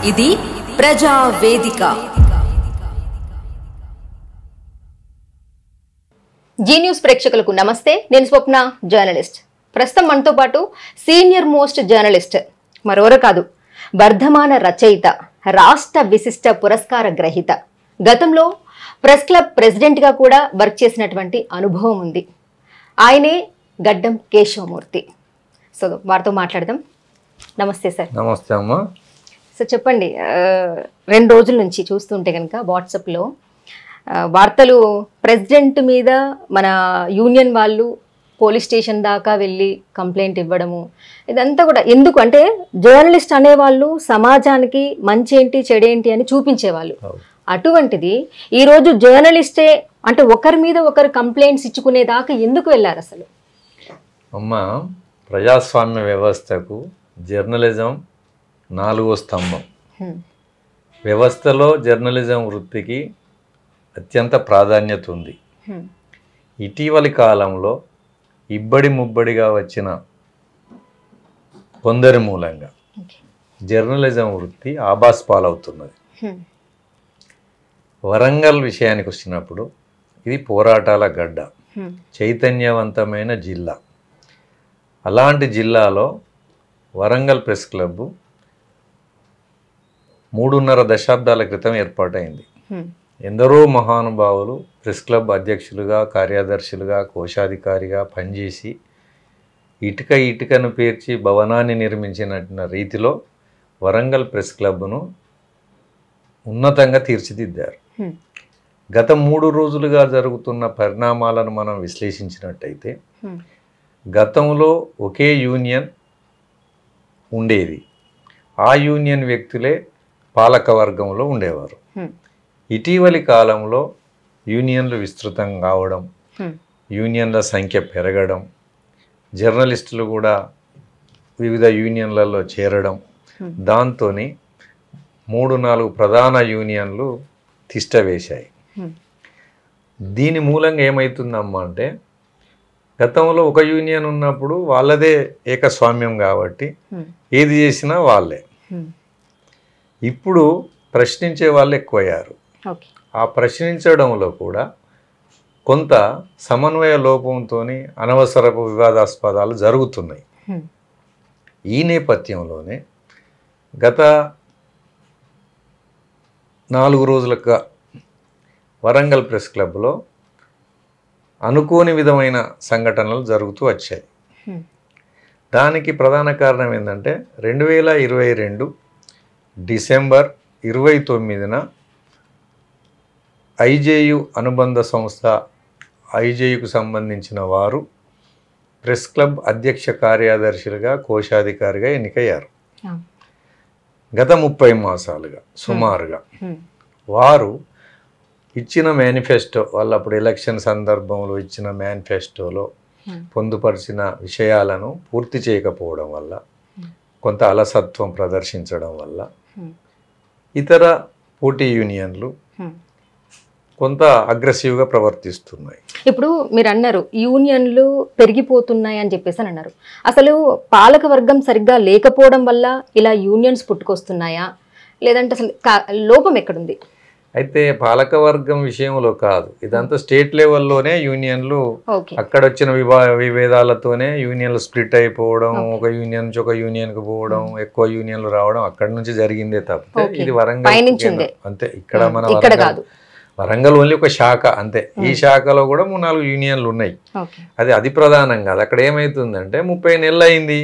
ఇది ప్రజా వేదిక. జీ న్యూస్ ప్రేక్షకులకు నమస్తే. నేను స్వప్న, జర్నలిస్ట్. ప్రస్తుతం మనతో పాటు సీనియర్ మోస్ట్ జర్నలిస్ట్, మరోరు కాదు, వర్ధమాన రచయిత, రాష్ట్ర విశిష్ట పురస్కార గ్రహీత, గతంలో ప్రెస్ క్లబ్ ప్రెసిడెంట్గా కూడా వర్క్ చేసినటువంటి అనుభవం ఉంది. ఆయనే గడ్డం కేశవమూర్తి. సో వారితో మాట్లాడదాం. నమస్తే సార్. నమస్తే అమ్మా. సార్ చెప్పండి, 2 రోజుల నుంచి చూస్తుంటే కనుక వాట్సాప్లో వార్తలు ప్రెసిడెంట్ మీద మన యూనియన్ వాళ్ళు పోలీస్ స్టేషన్ దాకా వెళ్ళి కంప్లైంట్ ఇవ్వడము, ఇదంతా కూడా ఎందుకు అంటే జర్నలిస్ట్ అనేవాళ్ళు సమాజానికి మంచేంటి చెడేంటి అని చూపించేవాళ్ళు. అటువంటిది ఈరోజు జర్నలిస్టే అంటే ఒకరి మీద ఒకరు కంప్లైంట్స్ ఇచ్చుకునేదాకా ఎందుకు వెళ్ళారు అసలు? అమ్మా, ప్రజాస్వామ్య వ్యవస్థకు జర్నలిజం 4వ స్తంభం. వ్యవస్థలో జర్నలిజం వృత్తికి అత్యంత ప్రాధాన్యత ఉంది. ఇటీవలి కాలంలో ఇబ్బడి ముబ్బడిగా వచ్చిన కొందరి మూలంగా జర్నలిజం వృత్తి ఆభాస్పాలవుతున్నది. వరంగల్ విషయానికి వచ్చినప్పుడు ఇది పోరాటాల గడ్డ, చైతన్యవంతమైన జిల్లా. అలాంటి జిల్లాలో వరంగల్ ప్రెస్ క్లబ్ 3.5 దశాబ్దాల క్రితం ఏర్పాటైంది. ఎందరో మహానుభావులు ప్రెస్ క్లబ్ అధ్యక్షులుగా, కార్యదర్శులుగా, కోశాధికారిగా పనిచేసి ఇటుకను పేర్చి భవనాన్ని నిర్మించిన రీతిలో వరంగల్ ప్రెస్ క్లబ్ను ఉన్నతంగా తీర్చిదిద్దారు. గత 3 రోజులుగా జరుగుతున్న పరిణామాలను మనం విశ్లేషించినట్టయితే గతంలో ఒకే యూనియన్ ఉండేది. ఆ యూనియన్ వ్యక్తులే పాలక వర్గంలో ఉండేవారు. ఇటీవలి కాలంలో యూనియన్లు విస్తృతం కావడం, యూనియన్ల సంఖ్య పెరగడం, జర్నలిస్టులు కూడా వివిధ యూనియన్లలో చేరడం, దాంతో 3-4 ప్రధాన యూనియన్లు తిష్టవేశాయి. దీని మూలంగా ఏమవుతుందమ్మా అంటే గతంలో ఒక యూనియన్ ఉన్నప్పుడు వాళ్ళదే ఏకస్వామ్యం కాబట్టి ఏది చేసినా వాళ్ళే. ఇప్పుడు ప్రశ్నించే వాళ్ళు ఎక్కువయ్యారు. ఆ ప్రశ్నించడంలో కూడా కొంత సమన్వయ లోపంతో అనవసరపు వివాదాస్పదాలు జరుగుతున్నాయి. ఈ నేపథ్యంలోనే గత 4 రోజులుగా వరంగల్ ప్రెస్ క్లబ్లో అనుకోని విధమైన సంఘటనలు జరుగుతూ వచ్చాయి. దానికి ప్రధాన కారణం ఏంటంటే 2022 డిసెంబర్ 29న ఐజేయు అనుబంధ సంస్థ ఐజేయుకు సంబంధించిన వారు ప్రెస్ క్లబ్ అధ్యక్ష కార్యదర్శులుగా, కోశాధికారిగా ఎన్నికయ్యారు. గత 30 మాసాలుగా సుమారుగా వారు ఇచ్చిన మేనిఫెస్టో, వాళ్ళు అప్పుడు ఎలక్షన్ సందర్భంలో ఇచ్చిన మేనిఫెస్టోలో పొందుపరిచిన విషయాలను పూర్తి చేయకపోవడం వల్ల, కొంత అలసత్వం ప్రదర్శించడం వల్ల ఇతర పోటీ యూనియన్లు కొంత అగ్రెసివ్గా ప్రవర్తిస్తున్నాయి. ఇప్పుడు మీరు అన్నారు యూనియన్లు పెరిగిపోతున్నాయి అని చెప్పేసి అని అన్నారు. అసలు పాలక వర్గం సరిగ్గా లేకపోవడం వల్ల ఇలా యూనియన్స్ పుట్టుకొస్తున్నాయా, లేదంటే అసలు లోపం ఎక్కడుంది? అయితే పాలకవర్గం విషయంలో కాదు, ఇదంతా స్టేట్ లెవెల్లోనే యూనియన్లు అక్కడ వచ్చిన విభేదాలతోనే యూనియన్లు స్ప్లిట్ అయిపోవడం, ఒక యూనియన్ నుంచి ఒక యూనియన్కి పోవడం, ఎక్కువ యూనియన్లు రావడం అక్కడ నుంచి జరిగిందే తప్పితే ఇది వరంగల్ అంతే. ఇక్కడ మన వరంగల్ ఓన్లీ ఒక శాఖ అంతే. ఈ శాఖలో కూడా 3-4 యూనియన్లు ఉన్నాయి. అది ప్రధానం కాదు. అక్కడ ఏమైతుందంటే 30 నెలలు అయింది,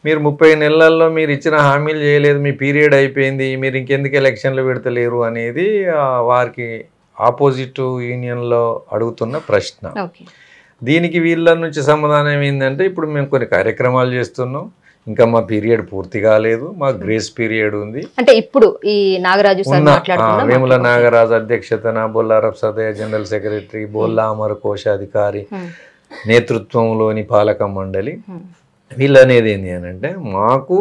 మీరు 30 నెలల్లో మీరు ఇచ్చిన హామీలు చేయలేదు, మీ పీరియడ్ అయిపోయింది, మీరు ఇంకెందుకు ఎలక్షన్లు పెడతలేరు అనేది వారికి ఆపోజిట్ యూనియన్లో అడుగుతున్న ప్రశ్న. దీనికి వీళ్ళ నుంచి సమాధానం ఏంటంటే ఇప్పుడు మేము కొన్ని కార్యక్రమాలు చేస్తున్నాం, ఇంకా మా పీరియడ్ పూర్తి కాలేదు, మా గ్రేస్ పీరియడ్ ఉంది. అంటే ఇప్పుడు ఈ నాగరాజు వేముల నాగరాజు అధ్యక్షతన బొల్లారపు సదయ జనరల్ సెక్రటరీ, బొల్లా అమర్ కోశాధికారి నేతృత్వంలోని పాలక మండలి వీళ్ళు అనేది ఏంటి అని అంటే మాకు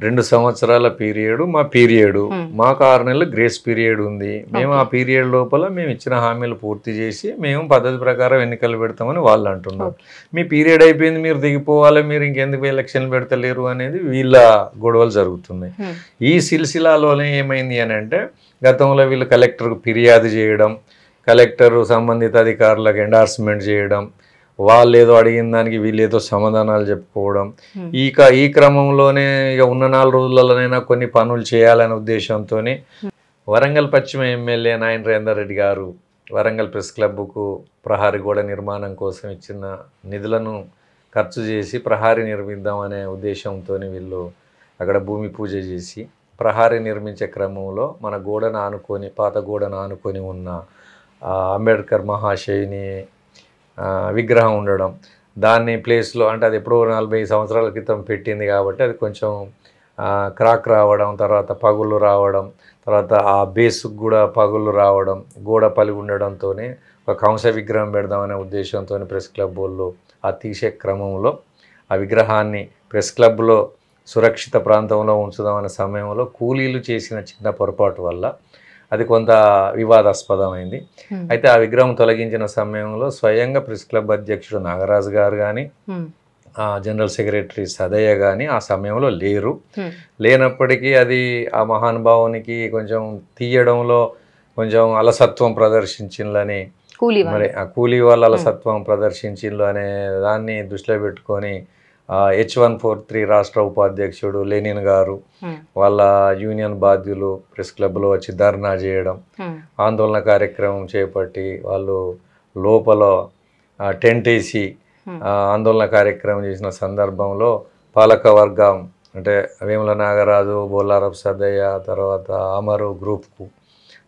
2 సంవత్సరాల పీరియడ్ మా పీరియడ్, మాకు 6 నెలలు గ్రేస్ పీరియడ్ ఉంది. మేము ఆ పీరియడ్ లోపల మేము ఇచ్చిన హామీలు పూర్తి చేసి మేము పద్ధతి ప్రకారం ఎన్నికలు పెడతామని వాళ్ళు అంటున్నారు. మీ పీరియడ్ అయిపోయింది, మీరు దిగిపోవాలి, మీరు ఇంకెందుకు ఎలక్షన్లు పెడతలేరు అనేది వీళ్ళ గొడవలు జరుగుతున్నాయి. ఈ సిల్సిలాలోనే ఏమైంది అని అంటే, గతంలో వీళ్ళు కలెక్టర్కు ఫిర్యాదు చేయడం, కలెక్టర్ సంబంధిత అధికారులకు ఎండార్స్మెంట్ చేయడం, వాళ్ళు ఏదో అడిగిన దానికి వీళ్ళు ఏదో సమాధానాలు చెప్పుకోవడం, ఈ క్రమంలోనే ఇక ఉన్న 4 రోజులలోనైనా కొన్ని పనులు చేయాలనే ఉద్దేశంతో వరంగల్ పశ్చిమ ఎమ్మెల్యే నారాయణ రెడ్డి గారు వరంగల్ ప్రెస్ క్లబ్కు ప్రహారీ గోడ నిర్మాణం కోసం ఇచ్చిన నిధులను ఖర్చు చేసి ప్రహారీ నిర్మిద్దామనే ఉద్దేశంతో వీళ్ళు అక్కడ భూమి పూజ చేసి ప్రహారీ నిర్మించే క్రమంలో మన గోడను ఆనుకొని, పాత గోడను ఆనుకొని ఉన్న అంబేద్కర్ మహాశయుని విగ్రహం ఉండడం, దాన్ని ప్లేస్లో అంటే అది ఎప్పుడో 40 సంవత్సరాల క్రితం పెట్టింది కాబట్టి అది కొంచెం క్రాక్ రావడం, తర్వాత పగుళ్ళు రావడం, తర్వాత ఆ బేస్కు కూడా పగుళ్ళు రావడం, గోడ పలిగి ఉండడంతో ఒక కంస విగ్రహం పెడదామనే ఉద్దేశంతో ప్రెస్ క్లబ్ వాళ్ళు ఆ తీసే క్రమంలో ఆ విగ్రహాన్ని ప్రెస్ క్లబ్లో సురక్షిత ప్రాంతంలో ఉంచుదామనే సమయంలో కూలీలు చేసిన చిన్న పొరపాటు వల్ల అది కొంత వివాదాస్పదమైంది. అయితే ఆ విగ్రహం తొలగించిన సమయంలో స్వయంగా ప్రెస్ క్లబ్ అధ్యక్షుడు నాగరాజు గారు కానీ, జనరల్ సెక్రటరీ సదయ్య కానీ ఆ సమయంలో లేనప్పటికీ అది ఆ మహానుభావునికి కొంచెం తీయడంలో కొంచెం అలసత్వం ప్రదర్శించిందని, మరి ఆ కూలీ వాళ్ళు అలసత్వం ప్రదర్శించిండ్రు అనే దాన్ని దృష్టిలో పెట్టుకొని H143 రాష్ట్ర ఉపాధ్యక్షుడు లెనిన్ గారు వాళ్ళ యూనియన్ బాధ్యులు ప్రెస్ క్లబ్లో వచ్చి ధర్నా చేయడం, ఆందోళన కార్యక్రమం చేపట్టి వాళ్ళు లోపల టెంట్ వేసి ఆందోళన కార్యక్రమం చేసిన సందర్భంలో పాలక వర్గం అంటే వేముల నాగరాజు, బోలారపు సదయ్య, తర్వాత అమరు గ్రూప్కు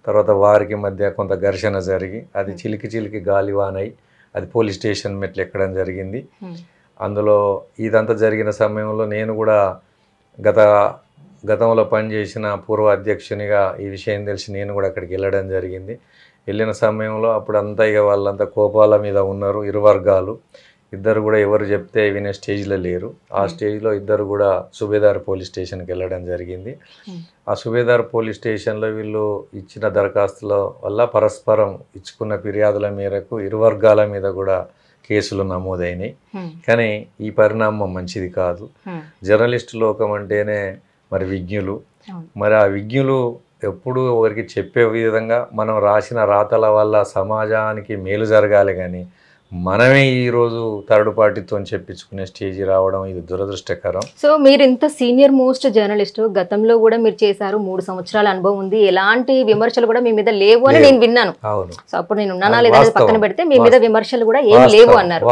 తర్వాత వారికి మధ్య కొంత ఘర్షణ జరిగి అది చిలికి గాలివానై అది పోలీస్ స్టేషన్ మెట్లు ఎక్కడం జరిగింది. అందులో ఇదంతా జరిగిన సమయంలో నేను కూడా గతంలో పనిచేసిన పూర్వ అధ్యక్షునిగా ఈ విషయం తెలిసి నేను కూడా అక్కడికి వెళ్ళడం జరిగింది. వెళ్ళిన సమయంలో అప్పుడు అంతా ఇక వాళ్ళంతా కోపాల మీద ఉన్నారు, ఇరు వర్గాలు. ఇద్దరు కూడా ఎవరు చెప్తే వినే స్టేజ్లో లేరు. ఆ స్టేజ్లో ఇద్దరు కూడా సుబేదార్ పోలీస్ స్టేషన్కి వెళ్ళడం జరిగింది. ఆ సుబేదార్ పోలీస్ స్టేషన్లో వీళ్ళు ఇచ్చిన దరఖాస్తుల వల్ల పరస్పరం ఇచ్చుకున్న ఫిర్యాదుల మేరకు ఇరు వర్గాల మీద కూడా కేసులు నమోదైనాయి. కానీ ఈ పరిణామం మంచిది కాదు. జర్నలిస్ట్ లోకం అంటేనే మరి విజ్ఞులు, మరి ఆ విజ్ఞులు ఎప్పుడు ఒకరికి చెప్పే విధంగా మనం రాసిన రాతల వల్ల సమాజానికి మేలు జరగాలి, కానీ మనమే ఈరోజు థర్డ్ పార్టీతో చెప్పించుకునే స్టేజ్ రావడం ఇది దురదృష్టకరం. సో మీరు ఇంత సీనియర్ మోస్ట్ జర్నలిస్ట్, గతంలో కూడా మీరు చేశారు, 3 సంవత్సరాల అనుభవం ఉంది, ఎలాంటి విమర్శలు కూడా మీ మీద లేవు అని నేను విన్నాను. సో అప్పుడు నేను ఉన్నానా లేదా పక్కన పెడితే మీ మీద విమర్శలు కూడా ఏం లేవు అన్నారు.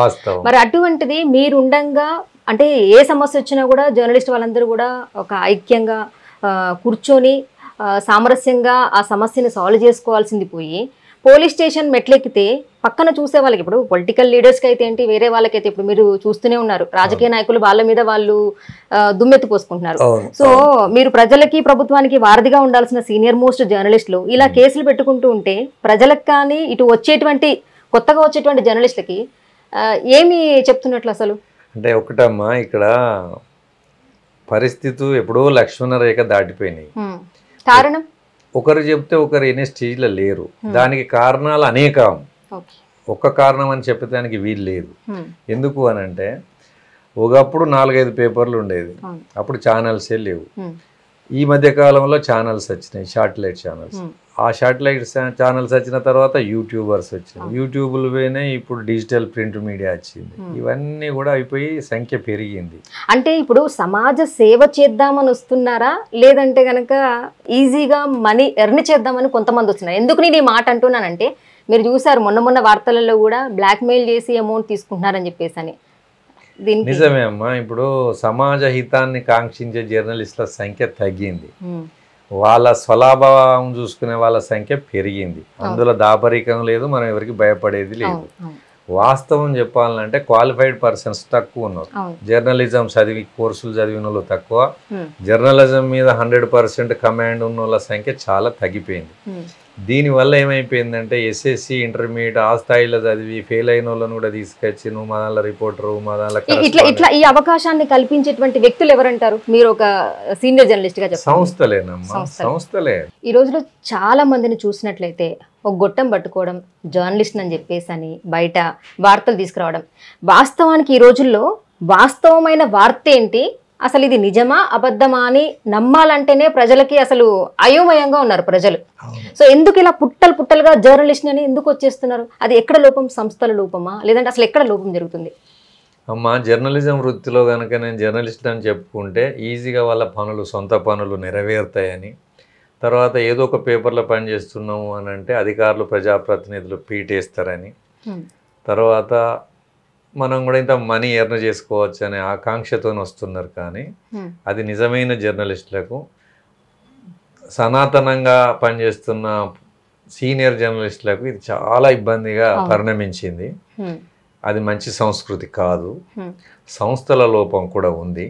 మరి అటువంటిది మీరు ఉండంగా అంటే ఏ సమస్య వచ్చినా కూడా జర్నలిస్ట్ వాళ్ళందరూ కూడా ఒక ఐక్యంగా కూర్చొని సామరస్యంగా ఆ సమస్యని సాల్వ్ చేసుకోవాల్సింది పోయి పోలీస్ స్టేషన్ మెట్లెక్కితే పక్కన చూసే వాళ్ళకి, ఇప్పుడు పొలిటికల్ లీడర్స్కి అయితే ఏంటి, వేరే వాళ్ళకైతే ఇప్పుడు మీరు చూస్తూనే ఉన్నారు, రాజకీయ నాయకులు వాళ్ళ మీద వాళ్ళు దుమ్మెత్తి పోసుకుంటున్నారు. సో మీరు ప్రజలకి ప్రభుత్వానికి వారధిగా ఉండాల్సిన సీనియర్ మోస్ట్ జర్నలిస్టులు ఇలా కేసులు పెట్టుకుంటూ ఉంటే ప్రజలకు కానీ ఇటు వచ్చేటువంటి కొత్తగా వచ్చేటువంటి జర్నలిస్టులకి ఏమి చెప్తున్నట్లు అసలు? అంటే ఒకటమ్మా, ఇక్కడ పరిస్థితులు ఎప్పుడో లక్ష్మణ రేఖ దాటిపోయినాయి. కారణం ఒకరు చెప్తే ఒకరు ఎన్ని స్టేజ్లో లేరు. దానికి కారణాలు అనేకం. ఒక్క కారణం అని చెప్పడానికి వీలు లేదు. ఎందుకు అని అంటే ఒకప్పుడు 4-5 పేపర్లు ఉండేది, అప్పుడు ఛానల్సే లేవు. ఈ మధ్య కాలంలో ఛానల్స్ వచ్చినాయి, శాటిలైట్ ఛానల్స్. ఆ శాటిలైట్ ఛానల్స్ వచ్చిన తర్వాత యూట్యూబర్స్ వచ్చినాయి, యూట్యూబ్లు పోయినాయి, ఇప్పుడు డిజిటల్ ప్రింట్ మీడియా వచ్చింది. ఇవన్నీ కూడా అయిపోయి సంఖ్య పెరిగింది. అంటే ఇప్పుడు సమాజ సేవ చేద్దామని వస్తున్నారా, లేదంటే కనుక ఈజీగా మనీ ఎర్న్ చేద్దామని కొంతమంది వస్తున్నారు? ఎందుకు నేను ఈ మాట అంటున్నానంటే మీరు చూసారు మొన్న వార్తలలో కూడా బ్లాక్మెయిల్ చేసి అమౌంట్ తీసుకుంటున్నారని చెప్పేసి అని. నిజమే అమ్మా, ఇప్పుడు సమాజ హితాన్ని కాంక్షించే జర్నలిస్టుల సంఖ్య తగ్గింది, వాళ్ళ స్వలాభం చూసుకునే వాళ్ళ సంఖ్య పెరిగింది. అందులో దాపరికం లేదు, మనం ఎవరికి భయపడేది లేదు. వాస్తవం చెప్పాలంటే క్వాలిఫైడ్ పర్సన్స్ తక్కువ ఉన్నారు. జర్నలిజం కోర్సులు చదివిన వాళ్ళు తక్కువ, జర్నలిజం మీద 100% కమాండ్ ఉన్న వాళ్ళ సంఖ్య చాలా తగ్గిపోయింది. దీనివల్ల ఏమైపోయిందంటే ఎస్ఎస్సి ఇంటర్మీడియట్ ఆ స్థాయిలో చదివి ఫెయిల్ అయిన వాళ్ళని కూడా తీసుకొచ్చి నువ్వు మా దానిలో రిపోర్టరు మా దానిలో ఇట్లా ఈ అవకాశాన్ని కల్పించేటువంటి వ్యక్తులు ఎవరంటారు? మీరు ఒక సీనియర్ జర్నలిస్ట్ గా చెప్పండి. సంస్థలేనమ్మా, సంస్థలే. ఈ రోజులో చాలా మందిని చూసినట్లయితే ఒక గొట్టం పట్టుకోవడం, జర్నలిస్ట్ అని చెప్పేసి అని బయట వార్తలు తీసుకురావడం. వాస్తవానికి ఈ రోజుల్లో వాస్తవమైన వార్త ఏంటి, అసలు ఇది నిజమా అబద్ధమా అని నమ్మాలంటేనే ప్రజలకి అసలు అయోమయంగా ఉన్నారు ప్రజలు. సో ఎందుకు ఇలా పుట్టలుగా జర్నలిస్ట్ అని ఎందుకు వచ్చేస్తున్నారు? అది ఎక్కడ లోపం? సంస్థల లోపమా, లేదంటే అసలు ఎక్కడ లోపం జరుగుతుంది? అమ్మా, జర్నలిజం వృత్తిలో కనుక నేను జర్నలిస్ట్ అని చెప్పుకుంటే ఈజీగా వాళ్ళ పనులు, సొంత పనులు నెరవేరుతాయని, తర్వాత ఏదో ఒక పేపర్లో పనిచేస్తున్నాము అని అంటే అధికారులు, ప్రజాప్రతినిధులు పీటేస్తారని, తర్వాత మనం కూడా ఇంత మనీ ఎర్న్ చేసుకోవచ్చు అనే ఆకాంక్షతో వస్తున్నారు. కానీ అది నిజమైన జర్నలిస్టులకు, సనాతనంగా పనిచేస్తున్న సీనియర్ జర్నలిస్టులకు ఇది చాలా ఇబ్బందిగా పరిణమించింది. అది మంచి సంస్కృతి కాదు. సంస్థల లోపం కూడా ఉంది.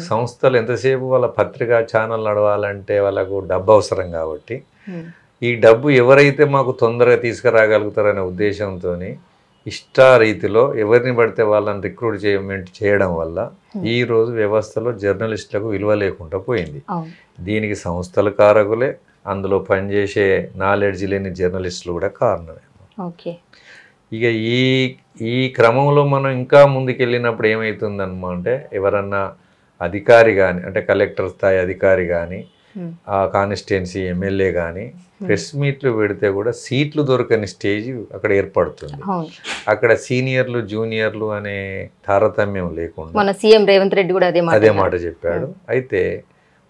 సంస్థలు ఎంతసేపు వాళ్ళ పత్రికా ఛానల్ నడవాలంటే వాళ్ళకు డబ్బు అవసరం కాబట్టి ఈ డబ్బు ఎవరైతే మాకు తొందరగా తీసుకురాగలుగుతారనే ఉద్దేశంతో ఇష్టారీతిలో ఎవరిని పడితే వాళ్ళని రిక్రూట్ చేయడం వల్ల ఈరోజు వ్యవస్థలో జర్నలిస్టులకు విలువ లేకుండా పోయింది. దీనికి సంస్థల కారకులే, అందులో పనిచేసే నాలెడ్జ్ లేని జర్నలిస్టులు కూడా కారణమే. ఇక ఈ క్రమంలో మనం ఇంకా ముందుకెళ్ళినప్పుడు ఏమవుతుందన్నమాట, ఎవరన్నా అధికారి కానీ, అంటే కలెక్టర్ స్థాయి అధికారి కానీ, ఆ కాన్స్టిట్యున్సీ ఎమ్మెల్యే కానీ ప్రెస్ మీట్లు పెడితే కూడా సీట్లు దొరకని స్టేజ్ అక్కడ ఏర్పడుతుంది. అక్కడ సీనియర్లు జూనియర్లు అనే తారతమ్యం లేకుండా మన సీఎం రేవంత్ రెడ్డి కూడా అదే మాట చెప్పాడు. అయితే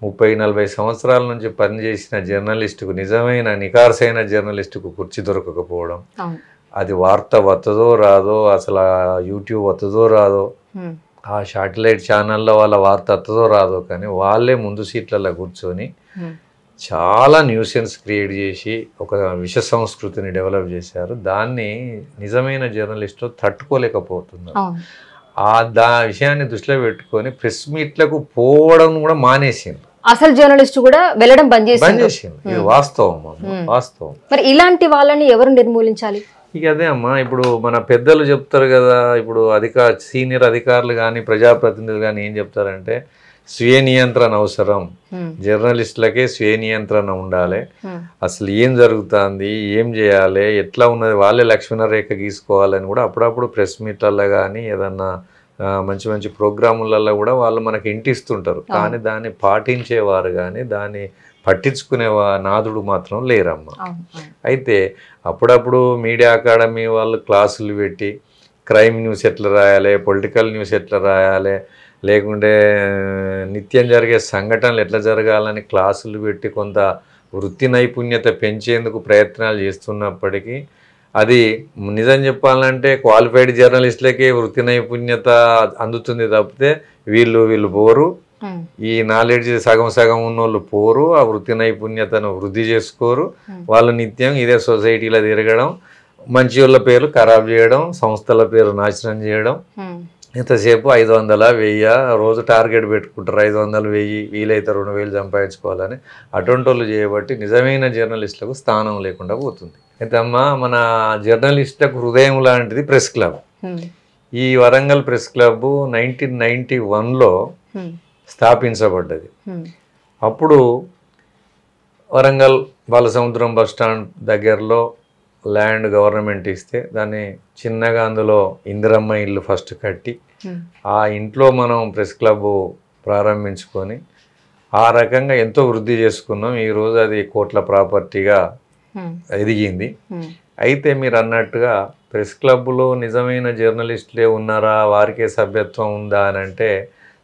30-40 సంవత్సరాల నుంచి పనిచేసిన జర్నలిస్టుకు, నిజమైన నికార్సైన జర్నలిస్టుకు కుర్చీ దొరకకపోవడం, అది వార్త వస్తుందో రాదో, అసలు యూట్యూబ్ వస్తుందో రాదో, ఆ శాటిలైట్ ఛానల్లో వాళ్ళ వార్త వస్తుందో రాదో, కానీ వాళ్ళే ముందు సీట్లలో కూర్చొని చాలా న్యూసెన్స్ క్రియేట్ చేసి ఒక విష సంస్కృతిని డెవలప్ చేశారు. దాన్ని నిజమైన జర్నలిస్టులు తట్టుకోలేకపోతున్నారు. విషయాన్ని దృష్టిలో పెట్టుకొని ప్రెస్ మీట్లకు పోవడం కూడా మానేసింది. అసలు జర్నలిస్ట్ కూడా వెళ్ళడం బంద్ చేసింది. ఇది వాస్తవం. మరి ఇలాంటి వాళ్ళని ఎవరు నిర్మూలించాలి? ఇక అదే అమ్మా, ఇప్పుడు మన పెద్దలు చెప్తారు కదా, ఇప్పుడు సీనియర్ అధికారులు కానీ ప్రజాప్రతినిధులు కానీ ఏం చెప్తారంటే స్వీయ నియంత్రణ అవసరం, జర్నలిస్టులకే స్వీయ నియంత్రణ ఉండాలి. అసలు ఏం జరుగుతుంది, ఏం చేయాలి, ఎట్లా ఉన్నది వాళ్ళే లక్ష్మణ రేఖ గీసుకోవాలని కూడా అప్పుడప్పుడు ప్రెస్ మీట్లలో కానీ ఏదన్నా మంచి మంచి ప్రోగ్రాములలో కూడా వాళ్ళు మనకి ఇంటిస్తుంటారు. కానీ దాన్ని పాటించేవారు కానీ దాన్ని పట్టించుకునే నాదుడు మాత్రం లేరమ్మ. అయితే అప్పుడప్పుడు మీడియా అకాడమీ వాళ్ళు క్లాసులు పెట్టి క్రైమ్ న్యూస్ ఎట్లా రాయాలి, పొలిటికల్ న్యూస్ ఎట్లా రాయాలి, లేకుంటే నిత్యం జరిగే సంఘటనలు ఎట్లా జరగాలని క్లాసులు పెట్టి కొంత వృత్తి నైపుణ్యత పెంచేందుకు ప్రయత్నాలు చేస్తున్నప్పటికీ అది నిజం చెప్పాలంటే క్వాలిఫైడ్ జర్నలిస్టులకే వృత్తి నైపుణ్యత అందుతుంది తప్పితే వీళ్ళు పోరు. ఈ నాలెడ్జ్ సగం ఉన్నోళ్ళు పోరు, ఆ వృత్తి నైపుణ్యతను వృద్ధి చేసుకోరు. వాళ్ళు నిత్యం ఇదే సొసైటీలో తిరగడం, మంచి వాళ్ళ పేర్లు ఖరాబ్ చేయడం, సంస్థల పేరు నాశనం చేయడం. ఇంతసేపు 500, 1000 రోజు టార్గెట్ పెట్టుకుంటారు. 500, 1000, వీలైతే 2000 సంపాదించుకోవాలని అటువంటి వాళ్ళు చేయబట్టి నిజమైన జర్నలిస్టులకు స్థానం లేకుండా పోతుంది. అయితే అమ్మ, మన జర్నలిస్టులకు హృదయం లాంటిది ప్రెస్ క్లబ్. ఈ వరంగల్ ప్రెస్ క్లబ్ 1991లో స్థాపించబడ్డది. అప్పుడు వరంగల్ బాలసముద్రం బస్టాండ్ దగ్గరలో ల్యాండ్ గవర్నమెంట్ ఇస్తే దాన్ని చిన్నగా అందులో ఇందిరమ్మ ఇల్లు ఫస్ట్ కట్టి ఆ ఇంట్లో మనం ప్రెస్ క్లబ్ ప్రారంభించుకొని ఆ రకంగా ఎంతో వృద్ధి చేసుకున్నాం. ఈరోజు అది కోట్ల ప్రాపర్టీగా ఎదిగింది. అయితే మీరు అన్నట్టుగా ప్రెస్ క్లబ్లో నిజమైన జర్నలిస్టులే ఉన్నారా, వారికే సభ్యత్వం ఉందా అని అంటే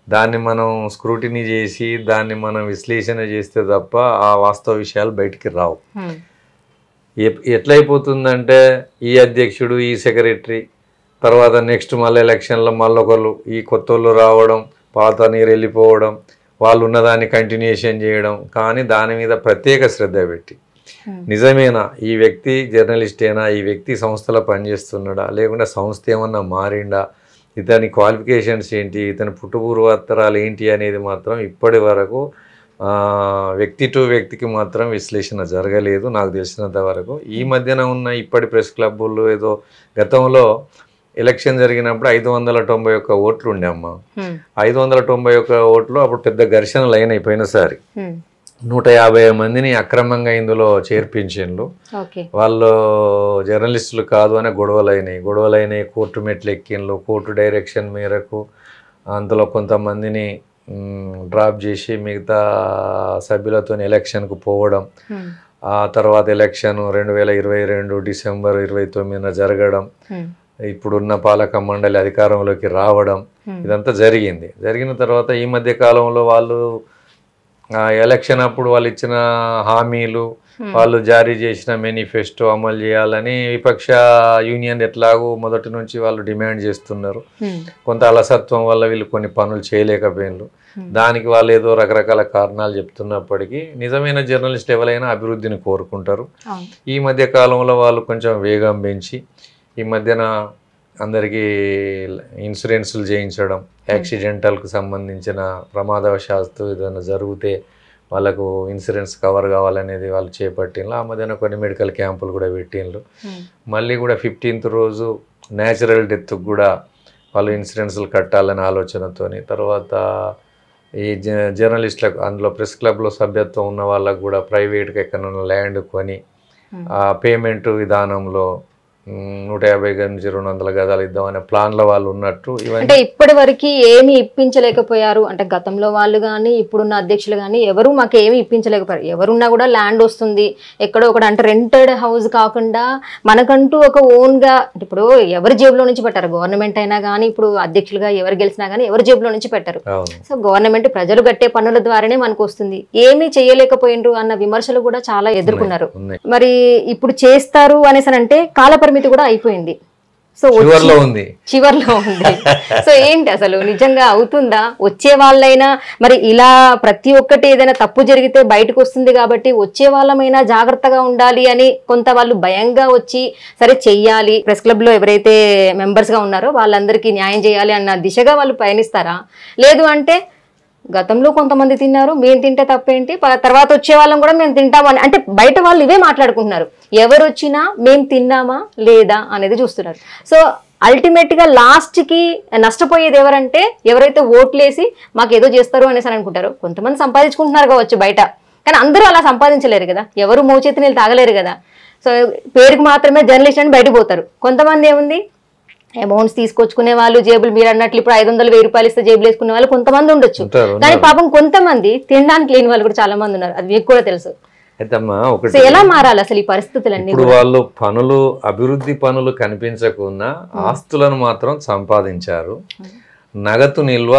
దాన్ని మనం స్క్రూటినీ చేసి దాన్ని మనం విశ్లేషణ చేస్తే తప్ప ఆ వాస్తవ విషయాలు బయటికి రావు. ఎట్లయిపోతుందంటే ఈ అధ్యక్షుడు, ఈ సెక్రటరీ, తర్వాత నెక్స్ట్ మళ్ళీ ఎలక్షన్లో మళ్ళొకరు, ఈ కొత్త వాళ్ళు రావడం, పాత నీరు వెళ్ళిపోవడం, వాళ్ళు ఉన్నదాన్ని కంటిన్యూషన్ చేయడం. కానీ దాని మీద ప్రత్యేక శ్రద్ధ పెట్టి నిజమేనా ఈ వ్యక్తి జర్నలిస్టేనా, ఈ వ్యక్తి సంస్థలో పనిచేస్తున్నాడా, లేకుంటే సంస్థ ఏమన్నా మారిండా, ఇతని క్వాలిఫికేషన్స్ ఏంటి, ఇతని పుట్టుపూర్వోత్తరాలు ఏంటి అనేది మాత్రం ఇప్పటి వరకు వ్యక్తి టు వ్యక్తికి మాత్రం విశ్లేషణ జరగలేదు నాకు తెలిసినంత వరకు. ఈ మధ్యన ఉన్న ఇప్పటి ప్రెస్ క్లబ్బులు ఏదో గతంలో ఎలక్షన్ జరిగినప్పుడు 591 ఓట్లు ఉండే అమ్మ. 591 ఓట్లు అప్పుడు పెద్ద ఘర్షణలు అయినాయి పోయినసారి. 150 మందిని అక్రమంగా ఇందులో చేర్పించిండ్రు. వాళ్ళు జర్నలిస్టులు కాదు అనే గొడవలైనాయి. కోర్టు మెట్లు ఎక్కిండ్రు. కోర్టు డైరెక్షన్ మేరకు అందులో కొంతమందిని డ్రాప్ చేసి మిగతా సభ్యులతో ఎలక్షన్కు పోవడం. ఆ తర్వాత ఎలక్షన్ 2022 డిసెంబర్ 29న జరగడం, ఇప్పుడున్న పాలక మండలి అధికారంలోకి రావడం, ఇదంతా జరిగిన తర్వాత ఈ మధ్య కాలంలో వాళ్ళు ఎలక్షన్ అప్పుడు వాళ్ళు ఇచ్చిన హామీలు, వాళ్ళు జారీ చేసిన మేనిఫెస్టో అమలు చేయాలని విపక్ష యూనియన్ ఎట్లాగో మొదటి నుంచి వాళ్ళు డిమాండ్ చేస్తున్నారు. కొంత అలసత్వం వల్ల వీళ్ళు కొన్ని పనులు చేయలేకపోయినారు. దానికి వాళ్ళు ఏదో రకరకాల కారణాలు చెప్తున్నప్పటికీ నిజమైన జర్నలిస్ట్ ఎవరైనా అభివృద్ధిని కోరుకుంటారు. ఈ మధ్య కాలంలో వాళ్ళు కొంచెం వేగం పెంచి ఈ మధ్యన అందరికీ ఇన్సూరెన్సులు చేయించడం, యాక్సిడెంటల్కు సంబంధించిన ప్రమాదవశాత్తు ఏదైనా జరిగితే వాళ్ళకు ఇన్సూరెన్స్ కవర్ కావాలనేది వాళ్ళు చేపట్టిండ్రు. ఆ మధ్యన కొన్ని మెడికల్ క్యాంపులు కూడా పెట్టిండ్రు. మళ్ళీ కూడా 15th రోజు న్యాచురల్ డెత్కు కూడా వాళ్ళు ఇన్సూరెన్సులు కట్టాలనే ఆలోచనతోని, తర్వాత ఈ జర్నలిస్టులకు అందులో ప్రెస్ క్లబ్లో సభ్యత్వం ఉన్న వాళ్ళకు కూడా ప్రైవేట్గా ఎక్కడైనా ల్యాండ్ కొని ఆ పేమెంట్ విధానంలో 150 గజాల నుంచి 200 గజాలు ఇద్దామనే ప్లాన్ల వాళ్ళు ఉన్నట్టు. అంటే ఇప్పటి వరకు ఏమి ఇప్పించలేకపోయారు. అంటే గతంలో వాళ్ళు కానీ ఇప్పుడున్న అధ్యక్షులు కానీ ఎవరు మాకు ఏమి ఇప్పించలేకపోయారు. ఎవరున్నా కూడా ల్యాండ్ వస్తుంది ఎక్కడో ఒకటి, అంటే రెంటెడ్ హౌస్ కాకుండా మనకంటూ ఒక ఓన్గా, ఇప్పుడు ఎవరి జేబులో నుంచి పెట్టారు. గవర్నమెంట్ అయినా కానీ ఇప్పుడు అధ్యక్షులుగా ఎవరు గెలిచినా కానీ ఎవరి జేబులో నుంచి పెట్టారు. సో గవర్నమెంట్ ప్రజలు కట్టే పన్నుల ద్వారానే మనకు వస్తుంది. ఏమీ చేయలేకపోయినరు అన్న విమర్శలు కూడా చాలా ఎదుర్కొన్నారు. మరి ఇప్పుడు చేస్తారు అనేసి అంటే కాలపరిమితి కూడా అయిపోయింది. సో చివర్లో ఉంది. సో ఏంటి అసలు నిజంగా అవుతుందా? వచ్చే వాళ్ళైనా మరి ఇలా ప్రతి ఒక్కటి ఏదైనా తప్పు జరిగితే బయటకు వస్తుంది కాబట్టి వచ్చే వాళ్ళమైనా జాగ్రత్తగా ఉండాలి అని కొంత వాళ్ళు భయంగా వచ్చి సరే చెయ్యాలి, ప్రెస్ క్లబ్ లో ఎవరైతే మెంబర్స్ గా ఉన్నారో వాళ్ళందరికీ న్యాయం చేయాలి అన్న దిశగా వాళ్ళు పయనిస్తారా? లేదు అంటే గతంలో కొంతమంది తిన్నారు, మేము తింటే తప్పేంటి, తర్వాత వచ్చే వాళ్ళం కూడా మేము తింటామని, అంటే బయట వాళ్ళు ఇవే మాట్లాడుకుంటున్నారు. ఎవరు వచ్చినా మేము తిన్నామా లేదా అనేది చూస్తున్నారు. సో అల్టిమేట్ గా లాస్ట్ కి నష్టపోయేది ఎవరంటే ఎవరైతే ఓట్లేసి మాకు ఏదో చేస్తారు అనేసి అనుకుంటారు. కొంతమంది సంపాదించుకుంటున్నారు కావచ్చు బయట, కానీ అందరూ అలా సంపాదించలేరు కదా. ఎవరు మోచేతి నీళ్ళు తాగలేరు కదా. సో పేరుకి మాత్రమే జర్నలిస్ట్ అని బయటకు పోతారు. కొంతమంది ఏముంది అమౌంట్స్ తీసుకొచ్చుకునే వాళ్ళు, జేబులు మీరు అన్నట్లు ఇప్పుడు 500-1000 రూపాయలు ఇస్తే జేబులు వేసుకునే వాళ్ళు కొంతమంది ఉండొచ్చు. కానీ పాపం కొంతమంది తినడానికి లేని వాళ్ళు కూడా చాలా మంది ఉన్నారు. అది మీకు కూడా తెలుసు. ఎలా మారాలి అసలు ఈ పరిస్థితులన్నీ? ఇప్పుడు వాళ్ళు పనులు, అభివృద్ధి పనులు కనిపించకుండా ఆస్తులను మాత్రం సంపాదించారు. నగదు నిల్వ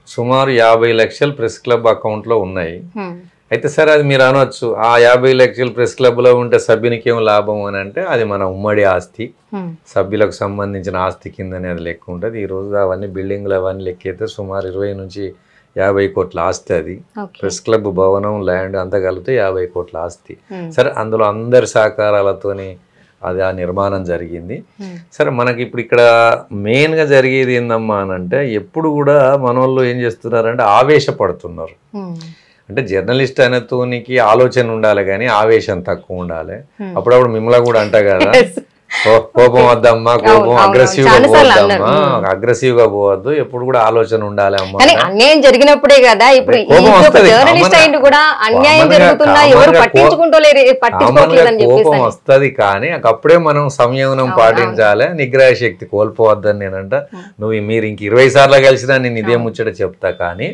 సుమారు 50 లక్షలు ప్రెస్ క్లబ్ అకౌంట్ లో ఉన్నాయి. అయితే సరే అది మీరు అనవచ్చు, ఆ 50 లక్షలు ప్రెస్ క్లబ్ లో ఉంటే సభ్యునికి ఏం లాభం అని అంటే అది మన ఉమ్మడి ఆస్తి, సభ్యులకు సంబంధించిన ఆస్తి కిందనే అది లెక్క ఉంటుంది. ఈ రోజు అవన్నీ బిల్డింగ్లు అవన్నీ లెక్కైతే సుమారు 20 నుంచి 50 కోట్ల ఆస్తి. అది ప్రెస్ క్లబ్ భవనం, ల్యాండ్ అంతా కలిపితే 50 కోట్ల ఆస్తి. సరే అందులో అందరి సహకారాలతోని అది ఆ నిర్మాణం జరిగింది. సరే మనకి ఇప్పుడు ఇక్కడ మెయిన్గా జరిగేది ఏందమ్మా అని అంటే ఎప్పుడు కూడా మన వాళ్ళు ఏం చేస్తున్నారంటే ఆవేశపడుతున్నారు. అంటే జర్నలిస్ట్ అనేతోనికి ఆలోచన ఉండాలి కానీ ఆవేశం తక్కువ ఉండాలి. అప్పుడప్పుడు మిమ్మల్ని కూడా అంట కదా, కోపం వద్దమ్మా, కోపం అగ్రెసివ్ గా పోవద్దమ్మా, అగ్రెసివ్ గా పోవద్దు, ఎప్పుడు కూడా ఆలోచన ఉండాలి అమ్మా. అన్యాయం జరిగినప్పుడే కదా ఇప్పుడు కోపం వస్తుంది, కానీ అప్పుడే మనం సంయమనం పాటించాలి, నిగ్రహ శక్తి కోల్పోవద్దని నేనంట. మీరు ఇంక 20 సార్లు కలిసినా నేను ఇదే ముచ్చట చెప్తా. కానీ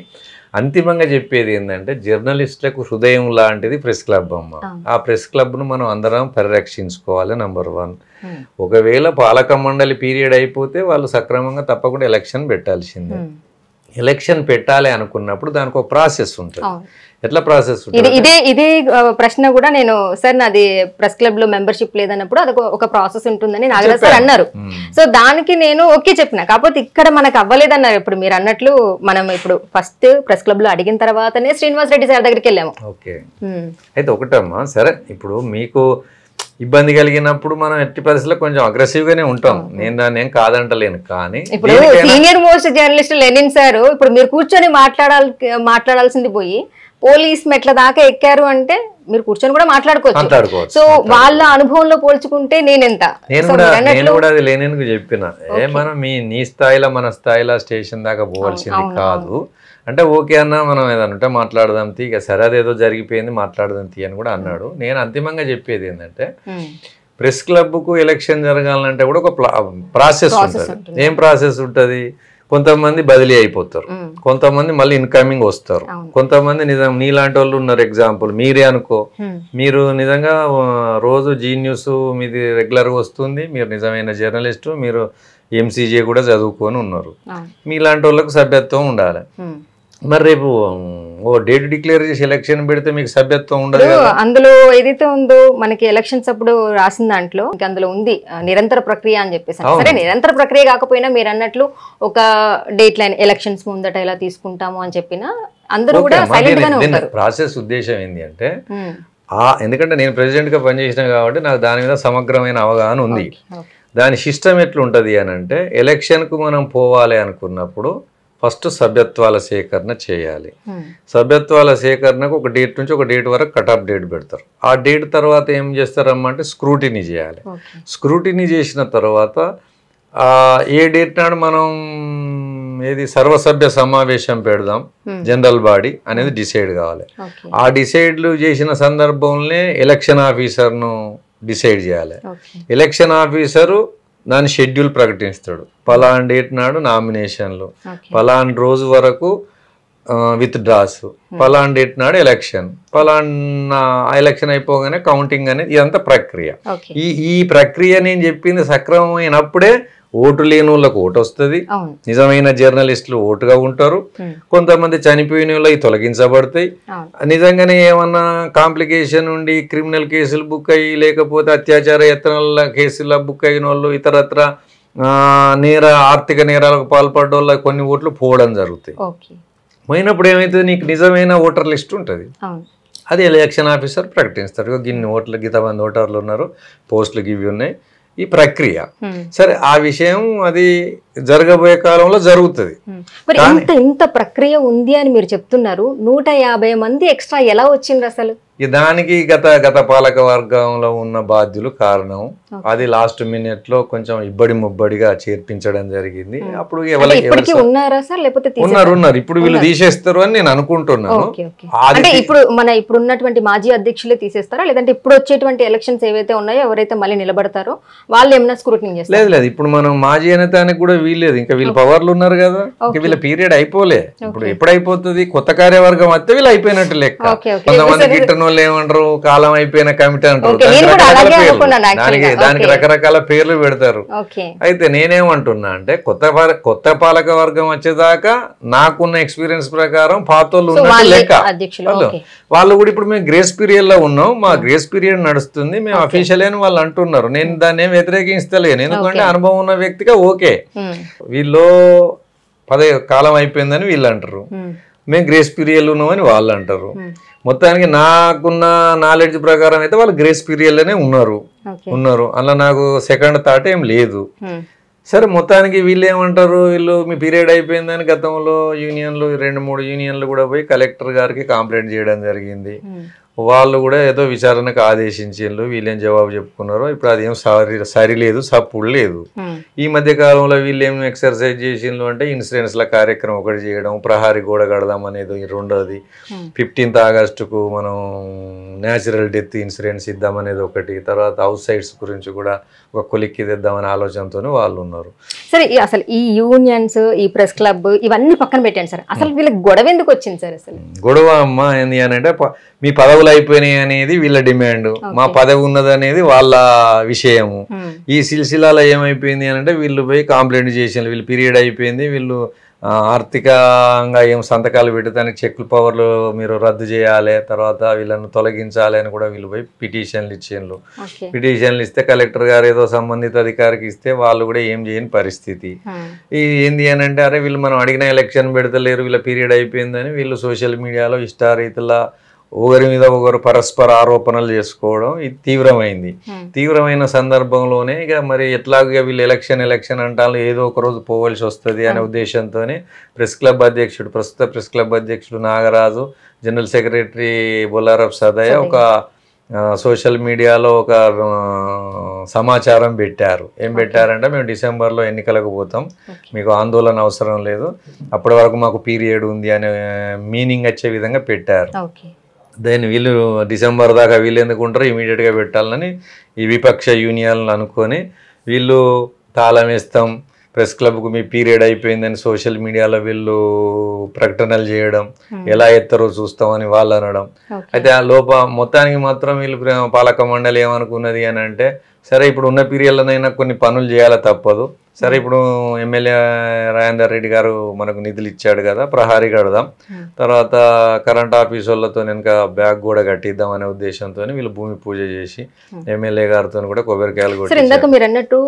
అంతిమంగా చెప్పేది ఏంటంటే జర్నలిస్టులకు హృదయం లాంటిది ప్రెస్ క్లబ్ అమ్మ. ఆ ప్రెస్ క్లబ్ను మనం అందరం పరిరక్షించుకోవాలి. నంబర్ 1. ఒకవేళ పాలక మండలి పీరియడ్ అయిపోతే వాళ్ళు సక్రమంగా తప్పకుండా ఎలక్షన్ పెట్టాల్సిందే. ఎలక్షన్ పెట్టాలి అనుకున్నప్పుడు దానికి ఒక ప్రాసెస్ ఉంటుంది. ఎట్లా ప్రాసెస్ ఉంటుంది? ఇదే ప్రశ్న కూడా నేను సార్ నాది ప్రెస్ క్లబ్ లో మెంబర్షిప్ లేదన్నప్పుడు అది ఒక ప్రాసెస్ ఉంటుందని నాగరాజ్ సార్ అన్నారు. సో దానికి నేను ఓకే చెప్పిన, కాకపోతే ఇక్కడ మనకు అవ్వలేదన్నారు. ఇప్పుడు మీరు అన్నట్లు మనం ఇప్పుడు ఫస్ట్ ప్రెస్ క్లబ్ లో అడిగిన తర్వాతనే శ్రీనివాస్ రెడ్డి సార్ దగ్గరికి వెళ్ళాము. ఓకే, అయితే ఒకటమ్మా, సరే ఇప్పుడు మీకు ఇబ్బంది కలిగినప్పుడు మనం ఎట్టి పరిస్థితుల్లో కొంచెం అగ్రెసివ్ గానే ఉంటాం. నేను దాన్ని ఏం కాదంటలేను. కానీ ఇప్పుడు senior most journalist Lenin sir ఇప్పుడు మీరు కూర్చొని మాట్లాడాల్సింది పోయి పోలీస్ మెట్ల దాకా ఎక్కారు అంటే మీరు కూర్చొని కూడా మాట్లాడుకోవచ్చు. సో వాళ్ళ అనుభవంలో పోల్చుకుంటే నేను కూడా అది లేనేందుకు చెప్పిన మనం నీ స్థాయిలో మన స్థాయిలో స్టేషన్ దాకా పోవాల్సింది కాదు అంటే ఓకే అన్న మనం ఏదంటే మాట్లాడదాం తీ ఇక సరే అదేదో జరిగిపోయింది మాట్లాడదాం తీ అని కూడా అన్నాడు. నేను అంతిమంగా చెప్పేది ఏంటంటే ప్రెస్ క్లబ్కు ఎలక్షన్ జరగాలంటే కూడా ఒక ప్రాసెస్ ఉంటుంది. ఏం ప్రాసెస్ ఉంటుంది? కొంతమంది బదిలీ అయిపోతారు, కొంతమంది మళ్ళీ ఇన్కమింగ్ వస్తారు, కొంతమంది నిజం నీలాంటి వాళ్ళు ఉన్నారు. ఎగ్జాంపుల్ మీరే అనుకో, మీరు నిజంగా రోజు జీ న్యూస్ మీది రెగ్యులర్గా వస్తుంది, మీరు నిజమైన జర్నలిస్టు, మీరు ఎంసీజే కూడా చదువుకొని ఉన్నారు, మీలాంటి వాళ్ళకు సభ్యత్వం ఉండాలి. మరి రేపు డేట్ డిక్లేర్ చేసి ఎలక్షన్ పెడితే మీకు సభ్యత్వం ఉండదు. అందులో ఏదైతే ఉందో మనకి ఎలక్షన్స్ అప్పుడు రాసిన దాంట్లో అందులో ఉంది నిరంతర ప్రక్రియ అని చెప్పేసి. సరే నిరంతర ప్రక్రియ కాకపోయినా మీరు అన్నట్లు ఒక డేట్ లైన్ ఎలక్షన్స్ ముందట ఎలా తీసుకుంటాము అని చెప్పిన అందరూ కూడా సైలెంట్ గానే ఉంటారు. ప్రాసెస్ ఉద్దేశం ఏంటి అంటే ఎందుకంటే నేను ప్రెసిడెంట్ గా పనిచేసిన కాబట్టి నాకు దాని మీద సమగ్రమైన అవగాహన ఉంది. దాని సిస్టమ్ ఎట్లుంటది అని అంటే ఎలక్షన్ కు మనం పోవాలి అనుకున్నప్పుడు ఫస్ట్ సభ్యత్వాల సేకరణ చేయాలి. సభ్యత్వాల సేకరణకు ఒక డేట్ నుంచి ఒక డేట్ వరకు కట్ ఆఫ్ డేట్ పెడతారు. ఆ డేట్ తర్వాత ఏం చేస్తారమ్మా అంటే స్క్రూటినీ చేయాలి. స్క్రూటినీ చేసిన తర్వాత ఏ డేట్ నాడు మనం ఏది సర్వసభ్య సమావేశం పెడదాం జనరల్ బాడీ అనేది డిసైడ్ కావాలి. ఆ డిసైడ్లు చేసిన సందర్భంలో ఎలక్షన్ ఆఫీసర్ను డిసైడ్ చేయాలి. ఎలక్షన్ ఆఫీసరు దాని షెడ్యూల్ ప్రకటిస్తాడు. పలానా డేట్ నాడు నామినేషన్లు, పలానా రోజు వరకు విత్ డ్రాస్, పలానా డేట్ నాడు ఎలక్షన్, పలానా ఎలక్షన్ అయిపోగానే కౌంటింగ్ అనేది ఇదంతా ప్రక్రియ. ఈ ప్రక్రియ నేను చెప్పింది సక్రమమైనప్పుడే ఓటు లేని వాళ్ళకు ఓటు వస్తుంది, నిజమైన జర్నలిస్టులు ఓటుగా ఉంటారు, కొంతమంది చనిపోయిన వాళ్ళకి తొలగించబడతాయి. నిజంగానే ఏమన్నా కాంప్లికేషన్ ఉండి క్రిమినల్ కేసులు బుక్ అయ్యి లేకపోతే అత్యాచార యత్నాల కేసుల బుక్ అయిన వాళ్ళు ఇతరత్ర ఆర్థిక నేరాలకు పాల్పడ్డ వాళ్ళ కొన్ని ఓట్లు పోవడం జరుగుతాయి. పోయినప్పుడు ఏమైతుంది, నీకు నిజమైన ఓటర్ లిస్ట్ ఉంటుంది, అది ఎలక్షన్ ఆఫీసర్ ప్రకటిస్తాడు. గిన్ని ఓట్లు గీతమంది ఓటర్లు ఉన్నారు, పోస్టులు గివి ఉన్నాయి, ఈ ప్రక్రియ. సరే ఆ విషయం అది జరగబోయే కాలంలో జరుగుతుంది. మరి ఇంత ప్రక్రియ ఉంది అని మీరు చెప్తున్నారు, 150 మంది ఎక్స్ట్రా ఎలా వచ్చిండ్రు అసలు? దానికి గత పాలక వర్గంలో ఉన్న బాధ్యులు కారణం. అది లాస్ట్ మినిట్ లో కొంచెం ఇబ్బడి ముబ్బడిగా చేర్పించడం జరిగింది. అప్పుడు ఉన్నారు, ఇప్పుడు వీళ్ళు తీసేస్తారు అని నేను అనుకుంటున్నాను. ఇప్పుడు ఉన్నటువంటి మాజీ అధ్యక్షులే తీసేస్తారా, లేదంటే ఇప్పుడు వచ్చేటువంటి ఎలక్షన్స్ ఏవైతే ఉన్నాయో ఎవరైతే మళ్ళీ నిలబడతారో వాళ్ళు ఏమైనా స్క్రూటినీ చేస్తారు? లేదు, ఇప్పుడు మనం మాజీ అనేతానికి కూడా వీల్లేదు, ఇంకా వీళ్ళు పవర్లు ఉన్నారు కదా, ఇంకా వీళ్ళ పీరియడ్ అయిపోలే. ఇప్పుడు ఎప్పుడు అయిపోతుంది, కొత్త కార్యవర్గం వస్తే వీళ్ళు అయిపోయినట్టు లెక్క. కొంతమంది గిట్టని వాళ్ళు ఏమంటారు, కాలం అయిపోయిన కమిటీ అంటారు, దానికి రకరకాల పేర్లు పెడతారు. అయితే నేనేమంటున్నా అంటే కొత్త పాలక వర్గం వచ్చేదాకా నాకున్న ఎక్స్పీరియన్స్ ప్రకారం పాతోళ్ళు ఉన్నట్టు లెక్క. వాళ్ళు కూడా ఇప్పుడు మేము గ్రేస్ పీరియడ్ లో ఉన్నాం, మా గ్రేస్ పీరియడ్ నడుస్తుంది, మేము అఫీషియల్ అని వాళ్ళు అంటున్నారు. నేను దాన్ని ఏం వ్యతిరేకించలేను, ఎందుకంటే అనుభవం ఉన్న వ్యక్తిగా ఓకే. వీళ్ళు కాలం అయిపోయిందని వీళ్ళు అంటారు, మేము గ్రేస్ పీరియడ్ ఉన్నామని వాళ్ళు అంటారు. మొత్తానికి నాకున్న నాలెడ్జ్ ప్రకారం అయితే వాళ్ళు గ్రేస్ పీరియడ్ లోనే ఉన్నారు, అలా నాకు సెకండ్ థాట్ ఏం లేదు. సరే మొత్తానికి వీళ్ళు ఏమంటారు, వీళ్ళు మీ పీరియడ్ అయిపోయిందని గతంలో యూనియన్లు 2-3 యూనియన్లు కూడా పోయి కలెక్టర్ గారికి కంప్లైంట్ చేయడం జరిగింది. వాళ్ళు కూడా ఏదో విచారణకు ఆదేశించారు, వీళ్ళేం జవాబు చెప్పుకున్నారో ఇప్పుడు అదేం సరిలేదు, సప్పుడు లేదు. ఈ మధ్య కాలంలో వీళ్ళు ఏం ఎక్సర్సైజ్ చేసిండ్రు అంటే ఇన్సూరెన్స్ల కార్యక్రమం ఒకటి చేయడం, ప్రహారీ గోడ కడదాం అనేది రెండోది, 15th ఆగస్టుకు మనం న్యాచురల్ డెత్ ఇన్సూరెన్స్ ఇద్దామనేది ఒకటి, తర్వాత హౌస్ సైట్స్ గురించి కూడా ఒక కొలిక్కి తెద్దామనే ఆలోచనతోనే వాళ్ళు ఉన్నారు. సరే అసలు ఈ యూనియన్స్, ఈ ప్రెస్ క్లబ్ ఇవన్నీ పక్కన పెట్టండి సార్, అసలు వీళ్ళకి గొడవ ఎందుకు వచ్చింది సార్? అసలు గొడవ అమ్మ ఏంది అని అంటే మీ పదవులు అయిపోయినాయి అనేది వీళ్ళ డిమాండ్, మా పదవి ఉన్నది అనేది వాళ్ళ విషయము. ఈ సిల్సిలాలో ఏమైపోయింది అని అంటే వీళ్ళు పోయి కంప్లైంట్ చేసిన, వీళ్ళు పీరియడ్ అయిపోయింది, వీళ్ళు ఆర్థికంగా ఏం సంతకాలు పెట్టడానికి చెక్ల పవర్లు మీరు రద్దు చేయాలి, తర్వాత వీళ్ళను తొలగించాలి అని కూడా వీళ్ళు పోయి పిటిషన్లు ఇచ్చిండ్రు. పిటిషన్లు ఇస్తే కలెక్టర్ గారు ఏదో సంబంధిత అధికారికి ఇస్తే వాళ్ళు కూడా ఏం చేయని పరిస్థితి. ఏంది అని అంటే అరే వీళ్ళు మనం అడిగిన ఎలక్షన్ పెడతలేరు, వీళ్ళ పీరియడ్ అయిపోయిందని వీళ్ళు సోషల్ మీడియాలో ఇష్టారీతిలా ఒకరి మీద ఒకరు పరస్పర ఆరోపణలు చేసుకోవడం ఇది తీవ్రమైంది. తీవ్రమైన సందర్భంలోనే ఇక మరి ఎట్లాగా వీళ్ళు ఎలక్షన్ అంటారు, ఏదో ఒక రోజు పోవలసి వస్తుంది అనే ఉద్దేశంతోనే ప్రస్తుత ప్రెస్ క్లబ్ అధ్యక్షుడు నాగరాజు, జనరల్ సెక్రటరీ బొల్లారప్ సదయ్య ఒక సోషల్ మీడియాలో ఒక సమాచారం పెట్టారు. ఏం పెట్టారంటే, మేము డిసెంబర్లో ఎన్నికలకు పోతాం, మీకు ఆందోళన అవసరం లేదు, అప్పటి వరకు మాకు పీరియడ్ ఉంది అనే మీనింగ్ వచ్చే విధంగా పెట్టారు. దాన్ని వీళ్ళు డిసెంబర్ దాకా వీళ్ళు ఎందుకుంటారు, ఇమీడియట్గా పెట్టాలని ఈ విపక్ష యూనియన్లు అనుకొని వీళ్ళు తాళం వేస్తాం, ప్రెస్ క్లబ్కు మీ పీరియడ్ అయిపోయిందని సోషల్ మీడియాలో వీళ్ళు ప్రకటనలు చేయడం, ఎలా ఎత్తారో చూస్తామని వాళ్ళు అనడం. అయితే ఆ మొత్తానికి మాత్రం వీళ్ళు పాలక మండలి ఏమనుకున్నది అని అంటే, సరే ఇప్పుడు ఉన్న పీరియడ్లోనైనా కొన్ని పనులు చేయాలా తప్పదు, సరే ఇప్పుడు ఎమ్మెల్యే రాజేందర్ రెడ్డి గారు మనకు నిధులు ఇచ్చాడు కదా, ప్రహారీ కడదాం, తర్వాత కరెంట్ ఆఫీస్ వాళ్ళతో వెనక బ్యాగ్ కూడా కట్టిద్దాం అనే ఉద్దేశంతో వీళ్ళు భూమి పూజ చేసి ఎమ్మెల్యే గారితో కూడా కొబ్బరికాయలు కొట్టి. ఇందాక మీరు అన్నట్టు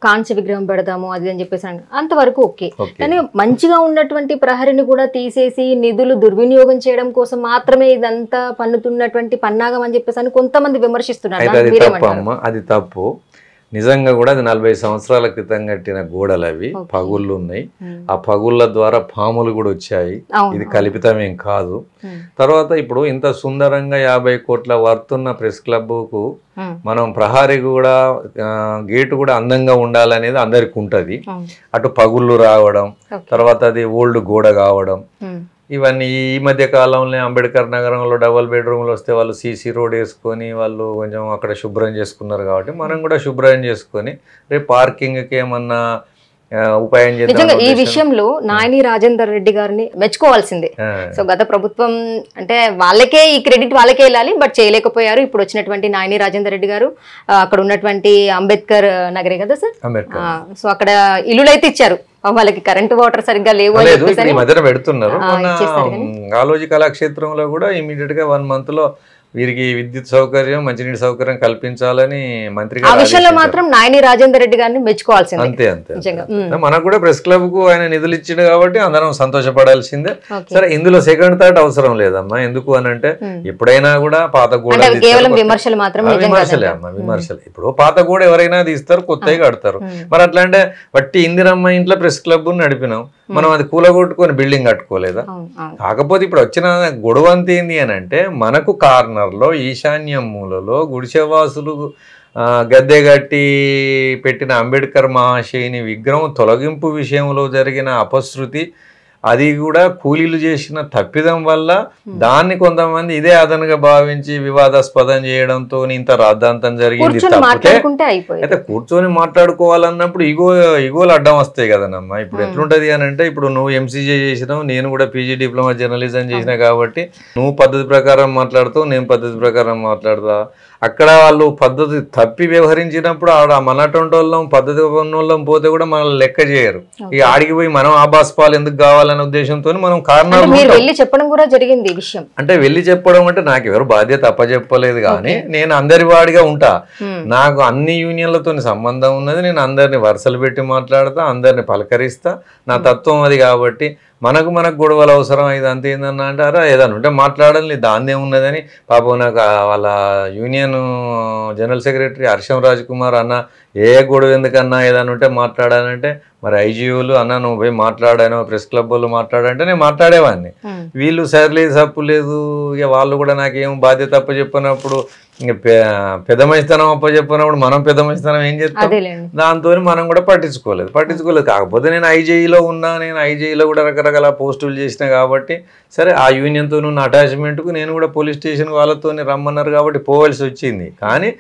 కాంస్య విగ్రహం పెడదాము అది అని చెప్పేసి అంతవరకు ఓకే, కానీ మంచిగా ఉన్నటువంటి ప్రహరిని కూడా తీసేసి నిధులు దుర్వినియోగం చేయడం కోసం మాత్రమే ఇదంతా పన్నుతున్నటువంటి పన్నాగం అని చెప్పేసి అని కొంతమంది విమర్శిస్తున్నారు. అది తప్పు. నిజంగా కూడా అది 40 సంవత్సరాల క్రితం కట్టిన గోడలు, అవి పగుళ్ళు ఉన్నాయి, ఆ పగుళ్ళ ద్వారా పాములు కూడా వచ్చాయి, ఇది కల్పితమేం కాదు. తర్వాత ఇప్పుడు ఇంత సుందరంగా 50 కోట్ల వర్తున్న ప్రెస్ క్లబ్కు మనం ప్రహారీ కూడా గేటు కూడా అందంగా ఉండాలనేది అందరికి ఉంటది. అటు పగుళ్ళు రావడం, తర్వాత అది ఓల్డ్ గోడ కావడం, ఇవన్నీ ఈ మధ్య కాలంలో అంబేద్కర్ నగరంలో డబుల్ బెడ్రూమ్లు వస్తే వాళ్ళు సీసీ రోడ్ వేసుకొని వాళ్ళు కొంచెం అక్కడ శుభ్రం చేసుకున్నారు. కాబట్టి మనం కూడా శుభ్రం చేసుకొని రేపు పార్కింగ్కి ఏమన్నా ఉపాయం చేద్దాం. ఈ విషయంలో నాయని రాజేందర్ రెడ్డి గారిని మెచ్చుకోవాల్సిందే. సో గత ప్రభుత్వం అంటే వాళ్ళకే ఈ క్రెడిట్ వాళ్ళకే వెళ్ళాలి, బట్ చేయలేకపోయారు. ఇప్పుడు వచ్చినటువంటి నాయని రాజేందర్ రెడ్డి గారు అక్కడ ఉన్నటువంటి అంబేద్కర్ నగరే కదా సార్, సో అక్కడ ఇల్లులు అయితే ఇచ్చారు, వాళ్ళకి కరెంట్ వాటర్ సరిగ్గా లేవు ఈ మధ్యన పెడుతున్నారు. కాళోజీ కళాక్షేత్రంలో కూడా ఇమీడియట్ గా 1 month లో వీరికి విద్యుత్ సౌకర్యం, మంచినీటి సౌకర్యం కల్పించాలని మంత్రి గారు విషయంలో మాత్రం నాయని రాజేందర్ రెడ్డి గారిని మెచ్చుకోవాల్సిందే. అంతే మనకు కూడా ప్రెస్ క్లబ్ కు ఆయన నిధులు ఇచ్చిండు కాబట్టి అందరం సంతోషపడాల్సిందే. సరే, ఇందులో సెకండ్ థాట్ అవసరం లేదమ్మా. ఎందుకు అని అంటే ఎప్పుడైనా కూడా పాత గోడ విమర్శలు మాత్రమే, విమర్శలే అమ్మా, విమర్శలు. ఇప్పుడు పాత గోడ ఎవరైనా తీస్తారు, కొత్తగా కడతారు. మరి అట్లా అంటే బట్టి ఇందిరమ్మ ఇంట్లో ప్రెస్ క్లబ్ నడిపినాం, మనం అది కూలగొట్టుకొని బిల్డింగ్ కట్టుకోలేదా? కాకపోతే ఇప్పుడు వచ్చిన గొడవంత ఏంది అని అంటే, మనకు కార్నర్లో ఈశాన్య మూలలో గుడిసెవాసులు గద్దె గట్టి పెట్టిన అంబేద్కర్ మహాశయుని విగ్రహం తొలగింపు విషయంలో జరిగిన అపశృతి, అది కూడా కూలీలు చేసిన తప్పిదం వల్ల దాన్ని కొంతమంది ఇదే అదనుగా భావించి వివాదాస్పదం చేయడంతో ఇంత రాద్ధాంతం జరిగింది. తప్పితే అయితే కూర్చొని మాట్లాడుకోవాలన్నప్పుడు ఇగోలు అడ్డం వస్తాయి కదనమ్మా. ఇప్పుడు ఎట్లుంటది అని అంటే, ఇప్పుడు నువ్వు ఎంసీజే చేసినావు, నేను కూడా పీజీ డిప్లొమా జర్నలిజం చేసినా కాబట్టి నువ్వు పద్ధతి ప్రకారం మాట్లాడుతావు, నేను పద్ధతి ప్రకారం మాట్లాడతా. అక్కడ వాళ్ళు పద్ధతి తప్పి వ్యవహరించినప్పుడు ఆడ మనటువంటి వాళ్ళం పద్ధతి వాళ్ళం పోతే కూడా మనల్ని లెక్క చేయరు. ఇక ఆడికి పోయి మనం ఆబాస్పాలు ఎందుకు కావాలనే ఉద్దేశంతో మనం కారణాలు చెప్పడం కూడా జరిగింది. ఈ విషయం అంటే వెళ్ళి చెప్పడం అంటే నాకు ఎవరు బాధ్యత అప్పచెప్పలేదు, కానీ నేను అందరి వాడిగా ఉంటా. నాకు అన్ని యూనియన్లతో సంబంధం ఉన్నది, నేను అందరిని వరుసలు పెట్టి మాట్లాడతా, అందరిని పలకరిస్తా, నా తత్వం అది. కాబట్టి మనకు గొడవలు అవసరం ఇది అంతే. ఏందన్నా అంటారా, ఏదన్నా ఉంటే మాట్లాడాలి, దాన్నే ఉన్నదని. పాపం నాకు వాళ్ళ యూనియన్ జనరల్ సెక్రటరీ హర్షం రాజ్ కుమార్ అన్న, ఏ గొడవ ఎందుకన్నా ఏదన్నా ఉంటే మాట్లాడాలంటే, మరి ఐజీఓలు అన్న నువ్వు పోయి మాట్లాడాను, ప్రెస్ క్లబ్ వాళ్ళు మాట్లాడంటే నేను మాట్లాడేవాడిని. వీళ్ళు సరిలేదు, తప్పు లేదు, ఇక వాళ్ళు కూడా నాకేం బాధ్యత అప్పచెప్పినప్పుడు, ఇంకా పెద్ద మంచితనం అప్పచెప్పినప్పుడు మనం పెద్ద మంచితనం ఏం చేస్తాం, దాంతో మనం కూడా పట్టించుకోలేదు. కాకపోతే నేను ఐజేఈలో ఉన్నా, నేను ఐజేఈలో కూడా రకరకాల పోస్టులు చేసిన కాబట్టి సరే ఆ యూనియన్తో ఉన్న అటాచ్మెంట్కు నేను కూడా పోలీస్ స్టేషన్ వాళ్ళతో రమ్మన్నారు కాబట్టి పోవాల్సి వచ్చింది. కానీ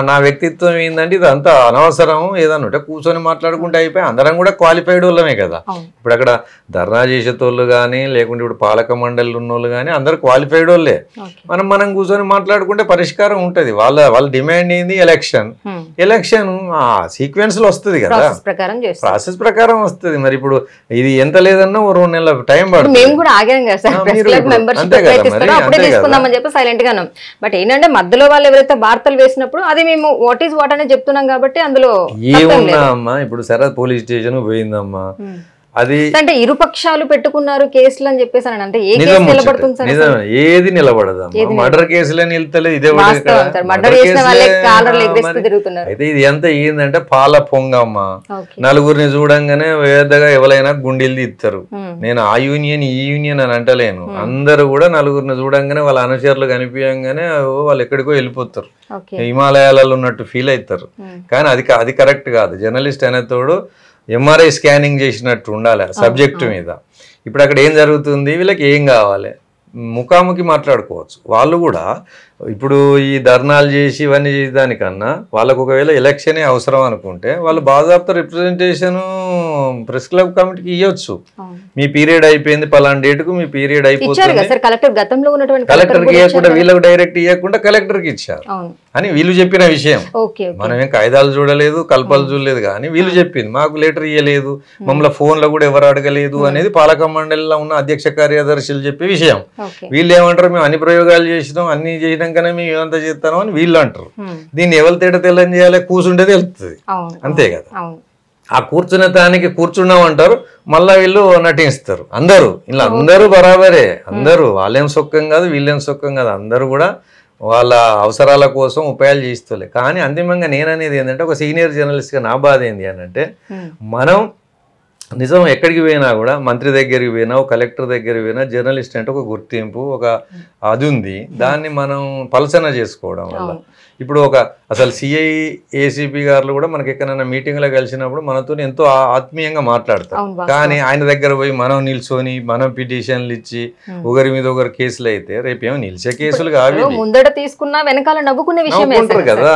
నా వ్యక్తిత్వం ఏంటంటే ఇదంతా అనవసరం, ఏదన్నా ఉంటే కూర్చొని మాట్లాడుకుంటే అయిపోయి, అందరం కూడా క్వాలిఫైడ్ వాళ్ళమే కదా. ఇప్పుడు అక్కడ ధర్నా చేసేటోళ్ళు కానీ, లేకుంటే ఇప్పుడు పాలక మండలి ఉన్నోళ్ళు కానీ అందరు క్వాలిఫైడ్ వాళ్ళే. మనం కూర్చొని మాట్లాడుకుంటే పరిష్కారం ఉంటుంది. వాళ్ళ డిమాండ్ ఏంది, ఎలక్షన్ సీక్వెన్స్ లో వస్తుంది కదా, ప్రాసెస్ ప్రకారం వస్తుంది. మరి ఇప్పుడు ఇది ఎంత లేదన్నా 2 నెలల టైం పడుతుంది. బట్ ఏంటంటే మధ్యలో వాళ్ళు ఎవరైతే వార్తలు వేసినప్పుడు అది మేము వాట్ ఈస్ వాట్ అనేది చెప్తున్నాం కాబట్టి అందులో ఏమున్నా అమ్మా. ఇప్పుడు సరే పోలీస్ స్టేషన్ పోయిందమ్మా, అది అంటే ఇరు పక్షాలు పెట్టుకున్నారు కేసులు అని చెప్పేసి అంటే ఏ కేసు నిలబడుతుంది సార్? నిజం, ఏది నిలబడదా? మర్డర్ కేసులే నిలుతలేదు. ఇదే అయితే ఇది ఎంత ఏందంటే పాల పొంగమ్మ. నలుగురిని చూడంగానే వేదగా ఎవరైనా గుండెలు తీస్తారు. నేను ఆ యూనియన్ ఈ యూనియన్ అని అంటలేను. అందరూ కూడా నలుగురిని చూడంగానే వాళ్ళ అనుచరులు కనిపించగానే వాళ్ళు ఎక్కడికో వెళ్ళిపోతారు, హిమాలయాలలో ఉన్నట్టు ఫీల్ అవుతారు. కానీ అది కరెక్ట్ కాదు. జర్నలిస్ట్ అనేతోడు ఎంఆర్ఐ స్కానింగ్ చేసినట్టు ఉండాలి సబ్జెక్టు మీద. ఇప్పుడు అక్కడ ఏం జరుగుతుంది, వీళ్ళకి ఏం కావాలి, ముఖాముఖి మాట్లాడుకోవచ్చు. వాళ్ళు కూడా ఇప్పుడు ఈ ధర్నాలు చేసి ఇవన్నీ చేసేదానికన్నా వాళ్ళకు ఒకవేళ ఎలక్షనే అవసరం అనుకుంటే వాళ్ళు బాజాప్తా రిప్రజెంటేషన్ ప్రెస్ క్లబ్ కమిటీకి ఇవ్వచ్చు. మీ పీరియడ్ అయిపోయింది, పలానా డేటుకు మీ పీరియడ్ అయిపోతుంది. కలెక్టర్కి ఇవ్వకుండా, వీళ్ళకు డైరెక్ట్ ఇవ్వకుండా కలెక్టర్కి ఇచ్చారు అని వీళ్ళు చెప్పిన విషయం. మనం ఏం కాయిదాలు చూడలేదు, కల్పలు చూడలేదు. కానీ వీళ్ళు చెప్పింది మాకు లెటర్ ఇవ్వలేదు, మమ్మల్ని ఫోన్లో కూడా ఎవరు అడగలేదు అనేది పాలక మండలిలో ఉన్న అధ్యక్ష కార్యదర్శులు చెప్పే విషయం. వీళ్ళు ఏమంటారు, మేము అన్ని ప్రయోగాలు చేసినాం, అన్ని చేసినాకనే మేము ఏమంతా చేస్తాను అని వీళ్ళు అంటారు. దీన్ని ఎవరి తేట తెల్లని చేయాలి, కూర్చుంటే తెలుస్తుంది, అంతే కదా. ఆ కూర్చునే దానికి కూర్చున్నాం అంటారు, మళ్ళా వీళ్ళు నటిస్తారు. అందరూ ఇలా అందరూ బరాబరే, అందరూ వాళ్ళేం సొక్కం కాదు వీళ్ళేం సొక్కం కాదు, అందరూ కూడా వాళ్ళ అవసరాల కోసం ఉపాయాలు చేస్తలే. కానీ అంతిమంగా నేననేది ఏంటంటే, ఒక సీనియర్ జర్నలిస్ట్గా నా బాధ ఏంటి అని అంటే, మనం నిజం ఎక్కడికి పోయినా కూడా, మంత్రి దగ్గరికి పోయినా, ఒక కలెక్టర్ దగ్గరికి పోయినా, జర్నలిస్ట్ అంటే ఒక గుర్తింపు, ఒక అది ఉంది. దాన్ని మనం పలసన చేసుకోవడం వల్ల ఇప్పుడు అసలు సిఐ ఏసీపీ గారు కూడా మనకి ఎక్కడైనా మీటింగ్లో కలిసినప్పుడు మనతో ఎంతో ఆత్మీయంగా మాట్లాడతారు. కానీ ఆయన దగ్గర పోయి మనం నిల్చొని మనం పిటిషన్లు ఇచ్చి ఒకరి మీద ఒకరు కేసులు అయితే రేపేమో నిలిచే కేసులు కాదు, ముందట తీసుకున్నా వెనకాల నవ్వుకునే విషయం కదా.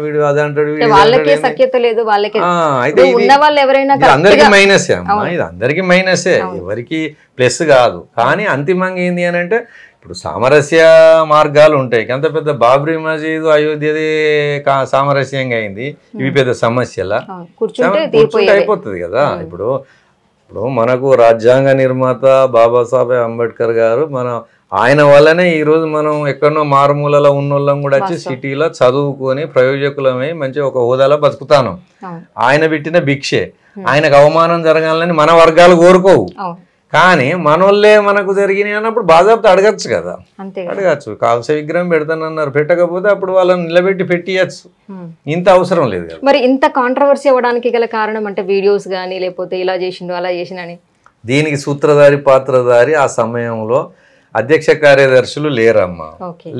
వీడు అది అంటాడు, అందరికి మైనసే అమ్మా, ఇది అందరికి మైనసే, ఎవరికి ప్లస్ కాదు. కానీ అంతిమంగా ఏంది అని అంటే, ఇప్పుడు సామరస్య మార్గాలు ఉంటాయి. అంత పెద్ద బాబ్రీ మసీదు అయోధ్యది సామరస్యంగా అయింది, ఇవి పెద్ద సమస్యలా కూర్చుంటే అయిపోతుంది కదా. ఇప్పుడు మనకు రాజ్యాంగ నిర్మాత బాబాసాహెబ్ అంబేద్కర్ గారు, ఆయన వల్లనే ఈరోజు మనం ఎక్కడనో మారుమూలలో ఉన్నోళ్ళం కూడా వచ్చి సిటీలో చదువుకొని ప్రయోజకులమై మంచి ఒక హోదాలో బతుకుతాను. ఆయన పెట్టిన భిక్షే. ఆయనకు అవమానం జరగాలని మన వర్గాలు కోరుకోవు. కానీ మనోళ్ళే మనకు జరిగినాయి అన్నప్పుడు బాజాప్తా అడగచ్చు కదా, అడగచ్చు. కాల్స విగ్రహం పెడతానన్నారు, పెట్టకపోతే అప్పుడు వాళ్ళని నిలబెట్టి పెట్టియచ్చు. ఇంత అవసరం లేదు కదా. మరి ఇంత కాంట్రవర్సీ అవ్వడానికి గల కారణం అంటే వీడియోస్ కానీ, లేకపోతే ఇలా చేసిండు అలా చేసినని, దీనికి సూత్రధారి పాత్రధారి ఆ సమయంలో అధ్యక్ష కార్యదర్శులు లేరమ్మా.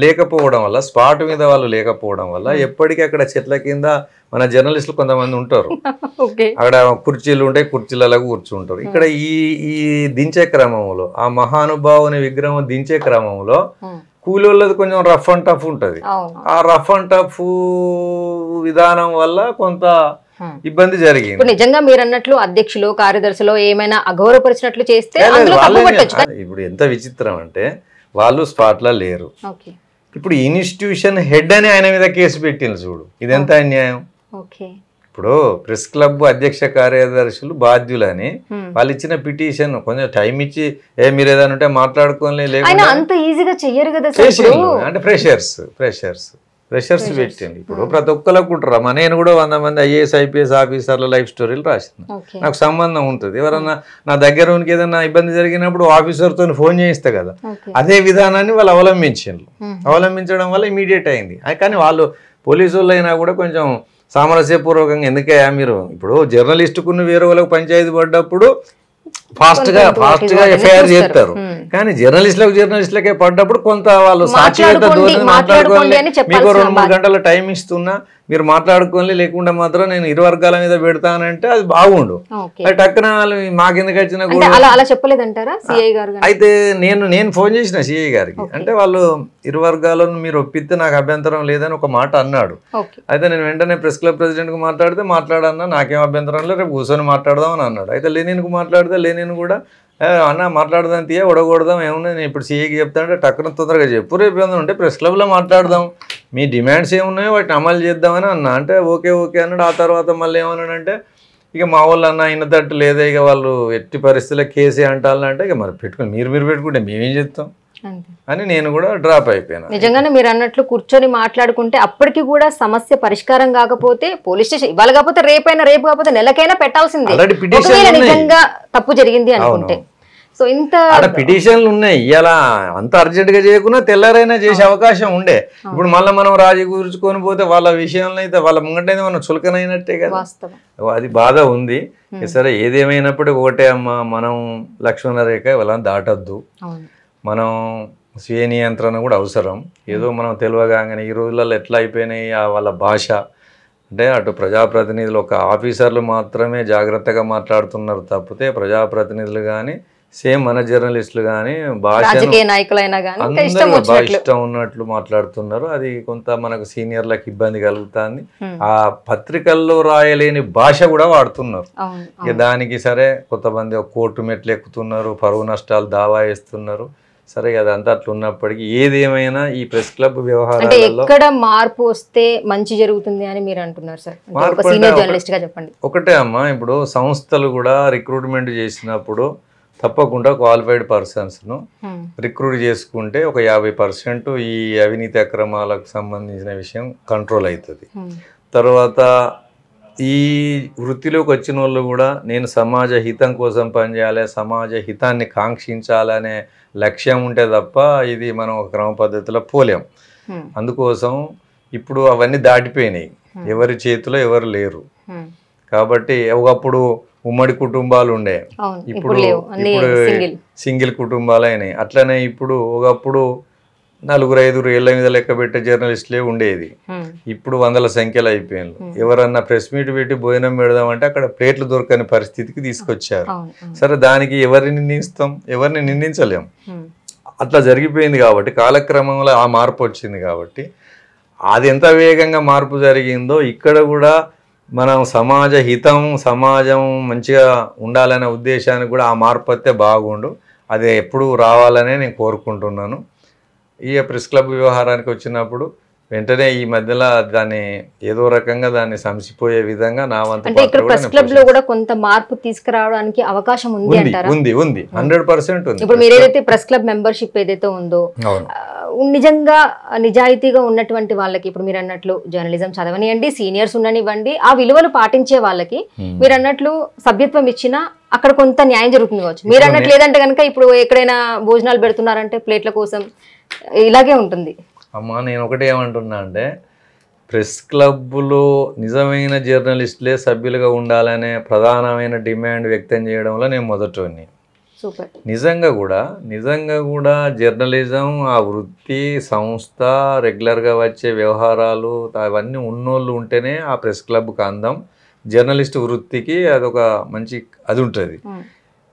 లేకపోవడం వల్ల, స్పాట్ మీద వాళ్ళు లేకపోవడం వల్ల ఎప్పటికీ అక్కడ చెట్ల కింద మన జర్నలిస్టులు కొంతమంది ఉంటారు. అక్కడ కుర్చీలు ఉంటాయి, కుర్చీలలో కూర్చుంటారు. ఇక్కడ ఈ దించే క్రమంలో, ఆ మహానుభావుని విగ్రహం దించే క్రమంలో కూలీళ్ళది కొంచెం రఫ్ అండ్ టఫ్ ఉంటుంది. ఆ రఫ్ అండ్ టఫ్ విధానం వల్ల కొంత ఇబ్బంది జరిగింది. ఇప్పుడు నిజంగా మీరు అన్నట్లు అధ్యక్షులు కార్యదర్శులు ఏమైనా అగౌరవపరిచినట్లు చేస్తే ఇప్పుడు ఎంత విచిత్రం అంటే, వాళ్ళు స్పాట్ లో లేరు. ఇప్పుడు ఇన్స్టిట్యూషన్ హెడ్ అని ఆయన మీద కేసు పెట్టింది చూడు, ఇదెంత అన్యాయం. ఇప్పుడు ప్రెస్ క్లబ్ అధ్యక్ష కార్యదర్శులు బాధ్యులని వాళ్ళు ఇచ్చిన పిటిషన్ కొంచెం టైం ఇచ్చి మీరు ఏదైనా ఉంటే మాట్లాడుకోలే, అంటే ప్రెషర్స్ పెట్టింది. ఇప్పుడు ప్రతి ఒక్కరికి ఉంటారు. నేను కూడా 100 మంది ఐఏఎస్ ఐపీఎస్ ఆఫీసర్ల లైఫ్ స్టోరీలు రాసిన, నాకు సంబంధం ఉంటుంది. ఎవరన్నా నా దగ్గర ఉనికి ఏదన్నా ఇబ్బంది జరిగినప్పుడు ఆఫీసర్తో ఫోన్ చేయిస్తా కదా, అదే విధానాన్ని వాళ్ళు అవలంబించడం వల్ల ఇమీడియట్ అయింది. కానీ వాళ్ళు పోలీసు వాళ్ళు అయినా కూడా కొంచెం సామరస్యపూర్వకంగా, ఎందుకయ్యా మీరు ఇప్పుడు జర్నలిస్టుకున్న వేరే వాళ్ళకు పంచాయతీ పడ్డప్పుడు ఫాస్ట్గా ఎఫ్ఐఆర్ చేస్తారు. కానీ జర్నలిస్టులకే పడ్డప్పుడు కొంత వాళ్ళు సాక్షిగా మాట్లాడుకోండి, మీకు 2-3 గంటల టైం ఇస్తున్నా, మీరు మాట్లాడుకోండి, లేకుండా మాత్రం నేను ఇరు వర్గాల మీద పెడతానంటే అది బాగుండు. టక్కున మాకెందుకు వచ్చినా కూడా అయితే నేను ఫోన్ చేసిన సిఐ గారికి, అంటే వాళ్ళు ఇరు వర్గాలను మీరు ఒప్పిస్తే నాకు అభ్యంతరం లేదని ఒక మాట అన్నాడు. అయితే నేను వెంటనే ప్రెస్ క్లబ్ ప్రెసిడెంట్కి మాట్లాడన్నా, నాకేం అభ్యంతరం లేదు, రేపు కూర్చొని మాట్లాడదాం అని అన్నాడు. అయితే లెనిన్కు మాట్లాడితే లెనిన్ కూడా అన్న మాట్లాడదాం తీయ ఒడగొడదాం, ఏమున్నా నేను ఇప్పుడు సిఐకి చెప్తానంటే టక్కున తొందరగా చెప్పు, రేపు ఏమన్నా ఉంటే ప్రెస్ క్లబ్లో మాట్లాడదాం, మీ డిమాండ్స్ ఏమున్నాయో వాటిని అమలు చేద్దామని అన్నా. అంటే ఓకే అన్నాడు. ఆ తర్వాత మళ్ళీ ఏమన్నాడంటే, ఇక మా వాళ్ళు అన్న అయినతట్టు లేదా, ఇక వాళ్ళు ఎట్టి పరిస్థితుల్లో కేసే అంటారంటే, ఇక మరి పెట్టుకుని మీరు పెట్టుకుంటే మేమేం చెప్తాం, అని నేను కూడా డ్రాప్ అయిపోయాను. నిజంగానే మీరు అన్నట్లు కూర్చొని మాట్లాడుకుంటే అప్పటికి కూడా సమస్య పరిష్కారం కాకపోతే పోలీస్ స్టేషన్ ఇవాళ కాకపోతే రేపు కాకపోతే నెలకైనా పెట్టాల్సిందే నిజంగా తప్పు జరిగింది అనుకుంటే. సో ఇంత పిటిషన్లు ఉన్నాయి, ఇలా అంత అర్జెంట్ గా చేయకుండా తెల్లారైనా చేసే అవకాశం ఉండే. ఇప్పుడు మళ్ళీ మనం రాజీ కూర్చుకొని పోతే వాళ్ళ విషయంలో అయితే వాళ్ళ ముంగటైతే మనం చులకనైనట్టే కదా, అది బాధ ఉంది. సరే ఏదేమైనప్పుడు ఒకటే అమ్మ, మనం లక్ష్మణ రేఖ వాళ్ళని దాటద్దు, మనం స్వీయ నియంత్రణ కూడా అవసరం. ఏదో మనం తెలియగానే ఈ రోజులలో ఎట్లా అయిపోయినాయి వాళ్ళ భాష అంటే, అటు ప్రజాప్రతినిధులు ఒక ఆఫీసర్లు మాత్రమే జాగ్రత్తగా మాట్లాడుతున్నారు తప్పితే ప్రజాప్రతినిధులు కానీ సేమ్ మన జర్నలిస్టులు కానీ ఇష్టం ఉన్నట్లు మాట్లాడుతున్నారు. అది కొంత మనకు సీనియర్లకు ఇబ్బంది కలుగుతుంది. ఆ పత్రికల్లో రాయలేని భాష కూడా వాడుతున్నారు. ఇక దానికి సరే కొంతమంది కోర్టు మెట్లు ఎక్కుతున్నారు, పరువు నష్టాలు దావా వేస్తున్నారు. సరే అదంతా అట్లా ఉన్నప్పటికీ ఏదేమైనా ఈ ప్రెస్ క్లబ్ వ్యవహారాలలో ఎక్కడ మార్పు వస్తే మంచి జరుగుతుంది అని మీరు అంటున్నారు సార్? సీనియర్ జర్నలిస్ట్ గా చెప్పండి. ఒకటే అమ్మా, ఇప్పుడు సంస్థలు కూడా రిక్రూట్మెంట్ చేసినప్పుడు తప్పకుండా క్వాలిఫైడ్ పర్సన్స్ను రిక్రూట్ చేసుకుంటే ఒక 50% ఈ అవినీతి అక్రమాలకు సంబంధించిన విషయం కంట్రోల్ అవుతుంది. తర్వాత ఈ వృత్తిలోకి వచ్చిన వాళ్ళు కూడా నేను సమాజ హితం కోసం పనిచేయాలి, సమాజ హితాన్ని కాంక్షించాలనే లక్ష్యం ఉంటే తప్ప ఇది మనం ఒక క్రమ పద్ధతిలో పోలేం. అందుకోసం ఇప్పుడు అవన్నీ దాటిపోయినాయి, ఎవరి చేతిలో ఎవరు లేరు. కాబట్టి ఒకప్పుడు ఉమ్మడి కుటుంబాలు ఉండే, ఇప్పుడు సింగిల్ కుటుంబాలు అయినాయి. అట్లనే ఇప్పుడు ఒకప్పుడు 4-5 ఏళ్ల మీద లెక్క పెట్టే జర్నలిస్టులే ఉండేది, ఇప్పుడు 100ల సంఖ్యలో అయిపోయారు. ఎవరన్నా ప్రెస్ మీట్ పెట్టి భోజనం పెడదామంటే అక్కడ ప్లేట్లు దొరకని పరిస్థితికి తీసుకొచ్చారు. సరే దానికి ఎవరిని నిందిస్తాం? ఎవరిని నిందించలేం. అట్లా జరిగిపోయింది కాబట్టి కాలక్రమంలో ఆ మార్పు వచ్చింది. కాబట్టి అది ఎంత వేగంగా మార్పు జరిగిందో ఇక్కడ కూడా మనం సమాజ హితం, సమాజం మంచిగా ఉండాలనే ఉద్దేశానికి కూడా ఆ మార్పు వస్తే బాగుండు. అది ఎప్పుడు రావాలనే నేను కోరుకుంటున్నాను. ఈ ప్రెస్ క్లబ్ వ్యవహారానికి వచ్చినప్పుడు వెంటనే ఈ మధ్యలో దాన్ని ఏదో రకంగా దాన్ని సంసిపోయే విధంగా నా వంతు అంటే ఇక్కడ ప్రెస్ క్లబ్ లో కూడా కొంత మార్పు తీసుకురావడానికి అవకాశం ఉంది అంటారా? ఉంది 100% ఉంది. ఇప్పుడు మీరు ఏదైతే ప్రెస్ క్లబ్ మెంబర్షిప్ ఏదైతే ఉందో నిజంగా నిజాయితీగా ఉన్నటువంటి వాళ్ళకి, ఇప్పుడు మీరు అన్నట్లు జర్నలిజం చదవనివ్వండి, సీనియర్స్ ఉండనివ్వండి, ఆ విలువలు పాటించే వాళ్ళకి మీరు అన్నట్లు సభ్యత్వం ఇచ్చినా అక్కడ కొంత న్యాయం జరుగుతుంది కావచ్చు. మీరు అన్నట్లు లేదంటే కనుక ఇప్పుడు ఎక్కడైనా భోజనాలు పెడుతున్నారంటే ప్లేట్ల కోసం ఇలాగే ఉంటుంది. అమ్మా నేను ఒకటి ఏమంటున్నా అంటే, ప్రెస్ క్లబ్లో నిజమైన జర్నలిస్టులే సభ్యులుగా ఉండాలనే ప్రధానమైన డిమాండ్ వ్యక్తం చేయడంలో నేను మొదటిని. నిజంగా కూడా జర్నలిజం ఆ వృత్తి, సంస్థ, రెగ్యులర్గా వచ్చే వ్యవహారాలు అవన్నీ ఉన్నోళ్ళు ఉంటేనే ఆ ప్రెస్ క్లబ్కి అందం. జర్నలిస్ట్ వృత్తికి అదొక మంచి అది ఉంటుంది.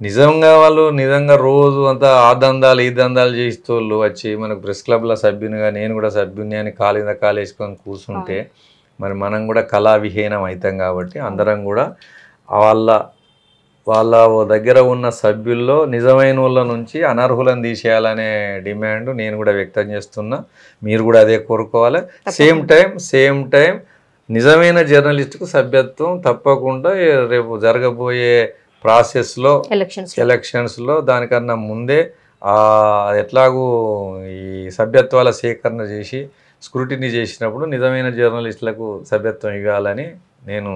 నిజంగా వాళ్ళు నిజంగా రోజు అంతా ఆ దందాలు ఈ దందాలు చేస్తోళ్ళు వచ్చి మనకు ప్రెస్ క్లబ్లో సభ్యునిగా నేను కూడా సభ్యుని అని కాలు వేసుకొని కూర్చుంటే మరి మనం కూడా కళావిహీనం అవుతాం. కాబట్టి అందరం కూడా వాళ్ళ దగ్గర ఉన్న సభ్యుల్లో నిజమైన వాళ్ళ నుంచి అనర్హులను తీసేయాలనే డిమాండ్ నేను కూడా వ్యక్తం చేస్తున్నా. మీరు కూడా అదే కోరుకోవాలి. సేమ్ టైం నిజమైన జర్నలిస్టుకు సభ్యత్వం తప్పకుండా రేపు జరగబోయే ప్రాసెస్లో ఎలక్షన్స్లో దానికన్నా ముందే ఎట్లాగూ ఈ సభ్యత్వాల సేకరణ చేసి స్క్రూటినీ చేసినప్పుడు నిజమైన జర్నలిస్టులకు సభ్యత్వం ఇవ్వాలని నేను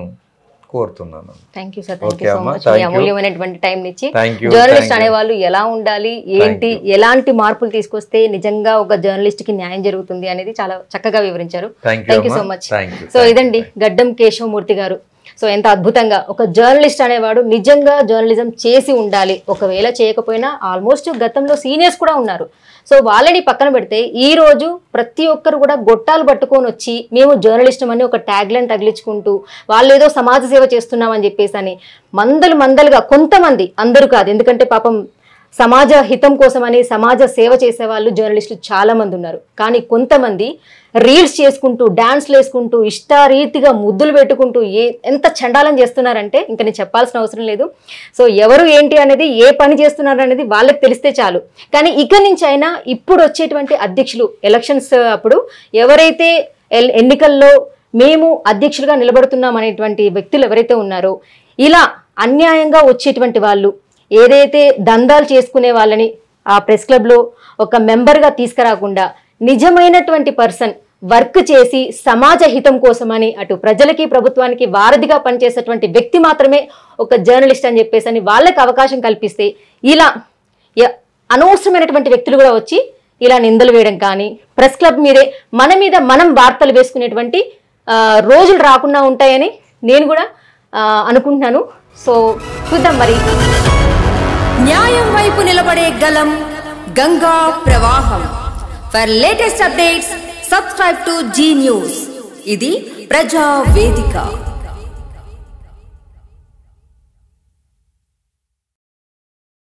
కోరుతున్నాను. Thank you sir, thank you so much. మీ అమూల్యమైనటువంటి టైం నుంచి జర్నలిస్ట్ అనేవాళ్ళు ఎలా ఉండాలి, ఏంటి, ఎలాంటి మార్పులు తీసుకొస్తే నిజంగా ఒక జర్నలిస్ట్ కి న్యాయం జరుగుతుంది అనేది చాలా చక్కగా వివరించారు. Thank you so much. So ఇదండి గడ్డం కేశవమూర్తి గారు. సో ఎంత అద్భుతంగా ఒక జర్నలిస్ట్ అనేవాడు నిజంగా జర్నలిజం చేసి ఉండాలి. ఒకవేళ చేయకపోయినా ఆల్మోస్ట్ గతంలో సీనియర్స్ కూడా ఉన్నారు. సో వాళ్ళని పక్కన పెడితే ఈ రోజు ప్రతి ఒక్కరు కూడా గొట్టాలు పట్టుకొని వచ్చి మేము జర్నలిస్టం అని ఒక ట్యాగ్ లైన్ తగిలించుకుంటూ వాళ్ళు ఏదో సమాజ సేవ చేస్తున్నామని చెప్పేసి అని మందలుగా కొంతమంది, అందరూ కాదు, ఎందుకంటే పాపం సమాజ హితం కోసమని సమాజ సేవ చేసే వాళ్ళు జర్నలిస్టులు చాలా మంది ఉన్నారు. కానీ కొంతమంది రీల్స్ చేసుకుంటూ డాన్స్లు వేసుకుంటూ ఇష్టారీతిగా ముద్దులు పెట్టుకుంటూ ఎంత చండాలం చేస్తున్నారంటే ఇంకా నేను చెప్పాల్సిన అవసరం లేదు. సో ఎవరు ఏంటి అనేది, ఏ పని చేస్తున్నారు అనేది వాళ్ళకి తెలిస్తే చాలు. కానీ ఇక నుంచి అయినా ఇప్పుడు వచ్చేటువంటి అధ్యక్షులు ఎలక్షన్స్ అప్పుడు ఎవరైతే ఎన్నికల్లో మేము అధ్యక్షులుగా నిలబడుతున్నాం అనేటువంటి వ్యక్తులు ఎవరైతే ఉన్నారో ఇలా అన్యాయంగా వచ్చేటువంటి వాళ్ళు, ఏదైతే దందాలు చేసుకునే వాళ్ళని ఆ ప్రెస్ క్లబ్లో ఒక మెంబర్గా తీసుకురాకుండా నిజమైనటువంటి పర్సన్ వర్క్ చేసి సమాజ హితం కోసమని అటు ప్రజలకి ప్రభుత్వానికి వారధిగా పనిచేసేటువంటి వ్యక్తి మాత్రమే ఒక జర్నలిస్ట్ అని చెప్పేసి అని వాళ్ళకి అవకాశం కల్పిస్తే ఇలా అనవసరమైనటువంటి వ్యక్తులు కూడా వచ్చి ఇలా నిందలు వేయడం కానీ ప్రెస్ క్లబ్ మీదే మన మీద మనం వార్తలు వేసుకునేటువంటి రోజులు రాకుండా ఉంటాయని నేను కూడా అనుకుంటున్నాను. సో చూద్దాం మరి. న్యాయం వైపు నిలబడే గలం గంగా ప్రవాహం. For latest updates subscribe to Zee News. ఇది ప్రజా వేదిక.